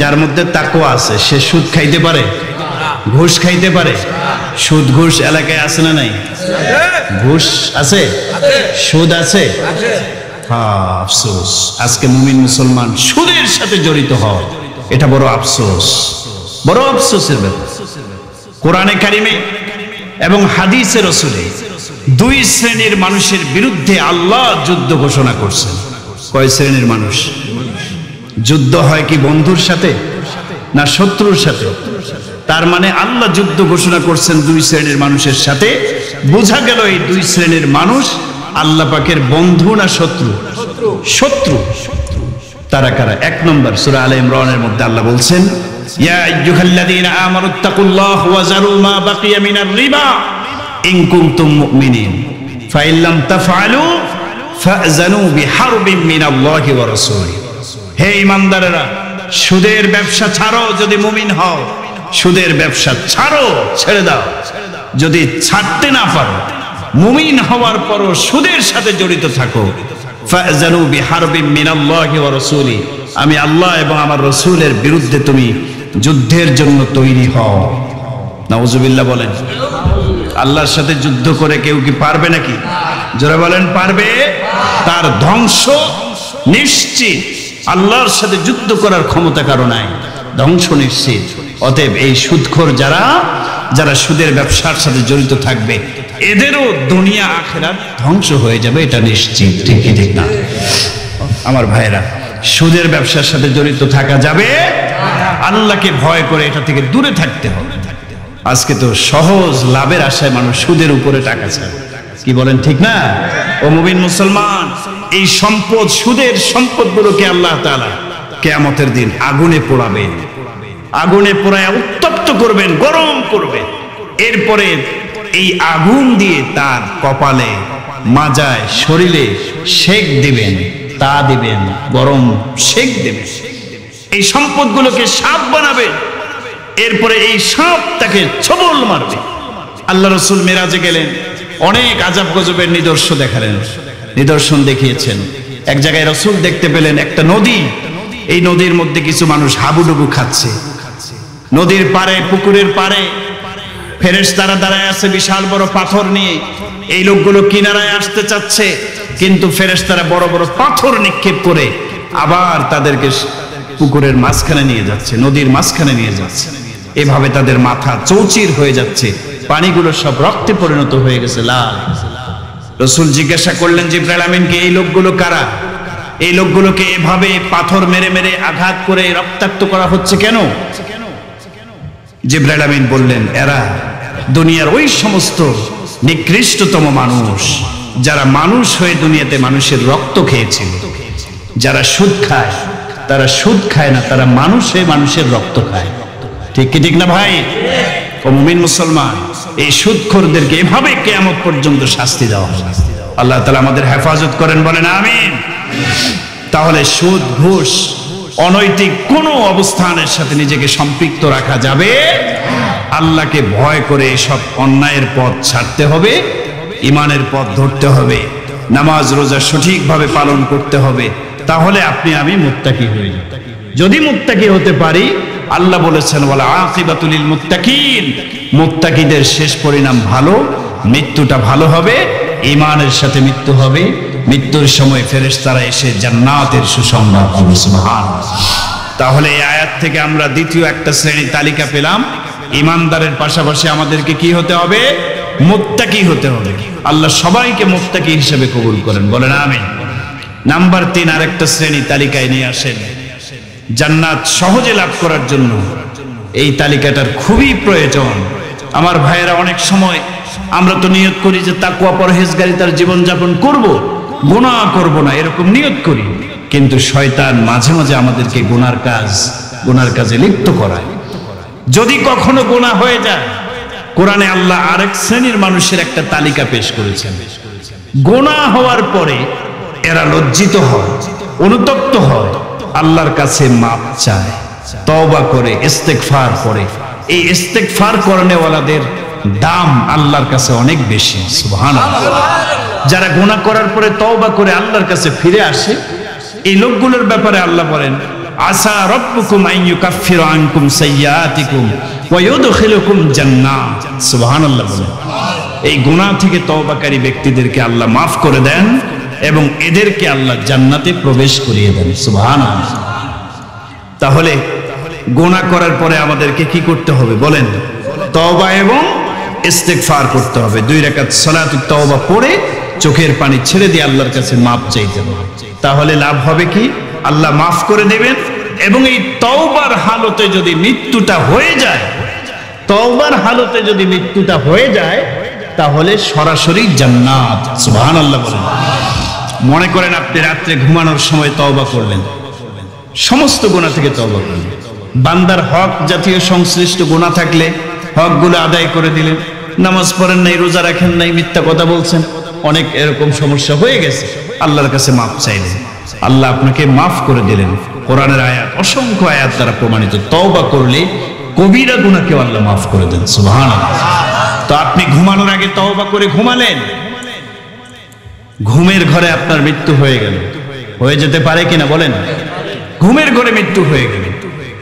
যার মধ্যে তাকওয়া আছে সে সুদ খাইতে পারে, ঘুষ খাইতে পারে। সুদ ঘুষ এলাকায় আছে না নাই? ঘুষ আছে, সুদ আছে। হ্যাঁ, আফসোস আজকে মুমিন মুসলমান সুদের সাথে জড়িত হয়, এটা বড় আফসোস, বড় আফসোসের ব্যাপার। কোরআনে কারিমে এবং হাদিসে রাসূলে দুই শ্রেণীর মানুষের বিরুদ্ধে আল্লাহ যুদ্ধ ঘোষণা করছেন। কয় শ্রেণীর মানুষ? যুদ্ধ হয় কি বন্ধুর সাথে না শত্রুর সাথে? তার মানে আল্লাহ যুদ্ধ ঘোষণা করছেন দুই শ্রেণীর মানুষের সাথে। বোঝা গেল এই দুই শ্রেণীর মানুষ আল্লাহ পাকের বন্ধু না শত্রু? শত্রু। তারা কারা? এক নম্বর সূরা আলে ইমরানের মধ্যে আল্লাহ বলছেন, ইয়া আইয়ুহাল্লাযীনা আমানুত্তাকুল্লাহ ওয়া যারু মা বাকিয়া মিনার রিবা ইন কুনতুম মুমিনিন ফাইন লাম তাফআলু ফাযনু বিহারবিন মিনাল্লাহি ওয়া রাসূলিহি। হে ঈমানদারেরা, সুদের ব্যবসা ছাড়ো যদি মুমিন হও, সুদের ব্যবসা ছাড়ো, ছেড়ে দাও। যদি ছাড়তে না পারো মুমিন হওয়ার পরও সুদের সাথে জড়িত থাকো, ফাযানু বিহারবিন মিনাল্লাহি ওয়া রাসূলি, আমি আল্লাহ এবং আমার রাসূলের বিরুদ্ধে তুমি যুদ্ধের জন্য তৈরি হও। নাউজুবিল্লাহ বলেন। আল্লাহর সাথে যুদ্ধ করে কেউ কি পারবে নাকি? জোরে বলেন পারবে? তার ধ্বংস নিশ্চিত। আল্লাহর সাথে যুদ্ধ করার ক্ষমতা কারো নাই, ধ্বংস নিশ্চিত। অতএব এই সুদখোর যারা সুদের ব্যবসার সাথে জড়িত থাকবে, এদেরও দুনিয়া আখিরাত ধ্বংস হয়ে যাবে, এটা নিশ্চিত। ঠিক কি ঠিক না আমার ভাইরা? সুদের ব্যবসার সাথে জড়িত থাকা যাবে, আল্লাহকে ভয় করে এটা থেকে দূরে থাকতে হবে। আজকে তো সহজ লাভের আশায় মানুষ সুদের উপরে টাকা ছাড়ে, কি বলেন ঠিক না? ও মুমিন মুসলমান, এই সম্পদ, সুদের সম্পদগুলোকে আল্লাহ তাআলা কিয়ামতের দিন আগুনে পোড়াবেন, আগুনে পোড়ায় উত্তপ্ত করবেন, গরম করবেন। এরপরে এই আগুন দিয়ে তার কপালে, মাজায়, শরীরে সেক দিবেন, তা দিবেন, গরম সেক দিবেন। এই সম্পদগুলোকে সাপ বানাবেন, এরপরে এই সাপ তাকে ছবল মারবে। আল্লাহ রাসূল মেরাজে গেলেন, অনেক আযাব গজবের নিদর্শন দেখিয়েছেন। এক জায়গায় রাসূল দেখতে পেলেন একটা নদী, এই নদীর মধ্যে কিছু মানুষ হাবুডুবু খাচ্ছে। নদীর পাড়ে, পুকুরের পাড়ে ফেরেশতারা দাঁড়ায় আছে বিশাল বড় পাথর নিয়ে। এই লোকগুলো কিনারায় আসতে চাচ্ছে, কিন্তু ফেরেশতারা বড় বড় পাথর নিক্ষেপ করে আবার তাদেরকে পুকুরের মাঝখানে নিয়ে যাচ্ছে, নদীর মাঝখানে নিয়ে যাচ্ছে। এভাবে তাদের মাথা চৌচির হয়ে যাচ্ছে, পানিগুলো সব রক্তে পরিণত হয়ে গেছে, লাল। রাসূল জিজ্ঞাসা করলেন জিবরাইল আমিনকে, এই লোকগুলো কারা? এই লোকগুলোকে এভাবে পাথর মেরে মেরে আঘাত করে রক্তাক্ত করা হচ্ছে কেন? জিবরাইল আমিন বললেন, এরা দুনিয়ার ওই সমস্ত নিকৃষ্টতম মানুষ, যারা মানুষ হয়ে দুনিয়াতে মানুষের রক্ত খেয়েছিল। যারা সুদ খায়, তারা সুদ খায় না, তারা মানুষ হয়ে মানুষের রক্ত খায়। ঠিক কি ঠিক না ভাই? ও মুমিন মুসলমান, এই সুদখোরদেরকে এভাবে কিয়ামত পর্যন্ত শাস্তি দেওয়া হবে। আল্লাহ তাআলা আমাদের হেফাজত করেন, বলেন আমিন। তাহলে সুদ, ঘুষ, অনৈতিক কোনো অবস্থানের সাথে নিজেকে সম্পৃক্ত রাখা যাবে। আল্লাহকে ভয় করে সব অন্যায়ের পথ ছাড়তে হবে, ইমানের পথ ধরতে হবে, নামাজ রোজা সঠিকভাবে পালন করতে হবে। তাহলে আপনি আমি মুত্তাকি হয়ে যাব। যদি মুত্তাকি হতে পারি, আল্লাহ বলেছেন ওয়ালা আকিবাতুল লিল মুত্তাকিন, মুত্তাকিদের শেষ পরিণাম ভালো, মৃত্যুটা ভালো হবে, ঈমানের সাথে মৃত্যু হবে। মৃত্যুর সময় ফেরেশতারা এসে জান্নাতের সুসংবাদ দিবে। সুবহানাল্লাহ। তাহলে এই আয়াত থেকে আমরা দ্বিতীয় একটা শ্রেণী তালিকা পেলাম। ঈমানদারের পাশাপাশি আমাদেরকে কি হতে হবে? মুত্তাকি হতে হবে। আল্লাহ সবাইকে মুত্তাকি হিসেবে কবুল করেন, বলেন আমিন। নাম্বার 3 আরেকটা শ্রেণী তালিকায় নিয়ে আসেন, জান্নাত সহজে লাভ করার জন্য এই তালিকাটার খুবই প্রয়োজন। আমার ভাইয়েরা, অনেক সময় আমরা তো নিয়ত করি যে তাকওয়া পরহেজগারিতার জীবন যাপন করব, গুনাহ করব না, এরকম নিয়ত করি। কিন্তু শয়তান মাঝে মাঝে আমাদেরকে গুনার কাজে লিপ্ত করায়। যদি কখনো গুনাহ হয়ে যায়, কোরআনে আল্লাহ আরেক শ্রেণীর মানুষের একটা তালিকা পেশ করেছেন। গুনাহ হওয়ার পরে এরা লজ্জিত হয়, অনুতপ্ত হয়, আল্লাহর কাছে মাপ চায়, তওবা করে, ইস্তেগফার করে। এই ইস্তেগফার করনেওয়ালাদের দাম আল্লাহর কাছে অনেক বেশি। সুবহানাল্লাহ। যারা গুনাহ করার পরে তওবা করে আল্লাহর কাছে ফিরে আসে, এই লোকগুলোর ব্যাপারে আল্লাহ বলেন, আসা রাব্বুকুম আন ইউকাফফিরা আনকুম সাইয়্যাতিকুম ওয়া ইউদখিলুকুম জান্নাত। সুবহানাল্লাহ বলেন। এই গুনাহ থেকে তওবাকারী ব্যক্তিদেরকে আল্লাহ মাফ করে দেন এবং এদেরকে আল্লাহ জান্নাতে প্রবেশ করিয়ে দেন। সুবহানাল্লাহ। তাহলে গুনাহ করার পরে আমাদেরকে কি করতে হবে বলেন? তওবা এবং ইস্তেগফার করতে হবে। 2 রাকাত সালাতুত তওবা পড়ে চোখের পানি ছেড়ে দিয়ে আল্লাহর কাছে মাপ চাইতে হবে। তাহলে লাভ হবে কি? আল্লাহ মাফ করে দেবেন। এবং এই তওবার হালতে যদি মৃত্যুটা হয়ে যায়, তাহলে সরাসরি জান্নাত। সুবহানাল্লাহ বলেন। মনে করেন আপনি রাত্রে ঘুমানোর সময় তওবা করলেন, সমস্ত গুনাহ থেকে তওবা করলেন, বান্দার হক জাতীয় সংশ্লিষ্ট গুনাহ থাকলে হকগুলো আদায় করে দিলেন, নামাজ পড়েন নাই, রোজা রাখেন নাই, মিথ্যা কথা বলছেন, অনেক এরকম সমস্যা হয়ে গেছে, আল্লাহর কাছে মাফ চাইলেন, আল্লাহ আপনাকে মাফ করে দিলেন। কোরআনের আয়াত, অসংখ্য আয়াত দ্বারা প্রমাণিত, তওবা করলে কবিরা গুনাহকেও আল্লাহ মাফ করে দেন। সুবহানাল্লাহ। তো আপনি ঘুমানোর আগে তওবা করে ঘুমালেন, ঘুমের ঘরে আপনার মৃত্যু হয়ে গেল, হয়ে যেতে পারে কিনা বলেন? ঘুমের ঘরে মৃত্যু হয়ে গেল,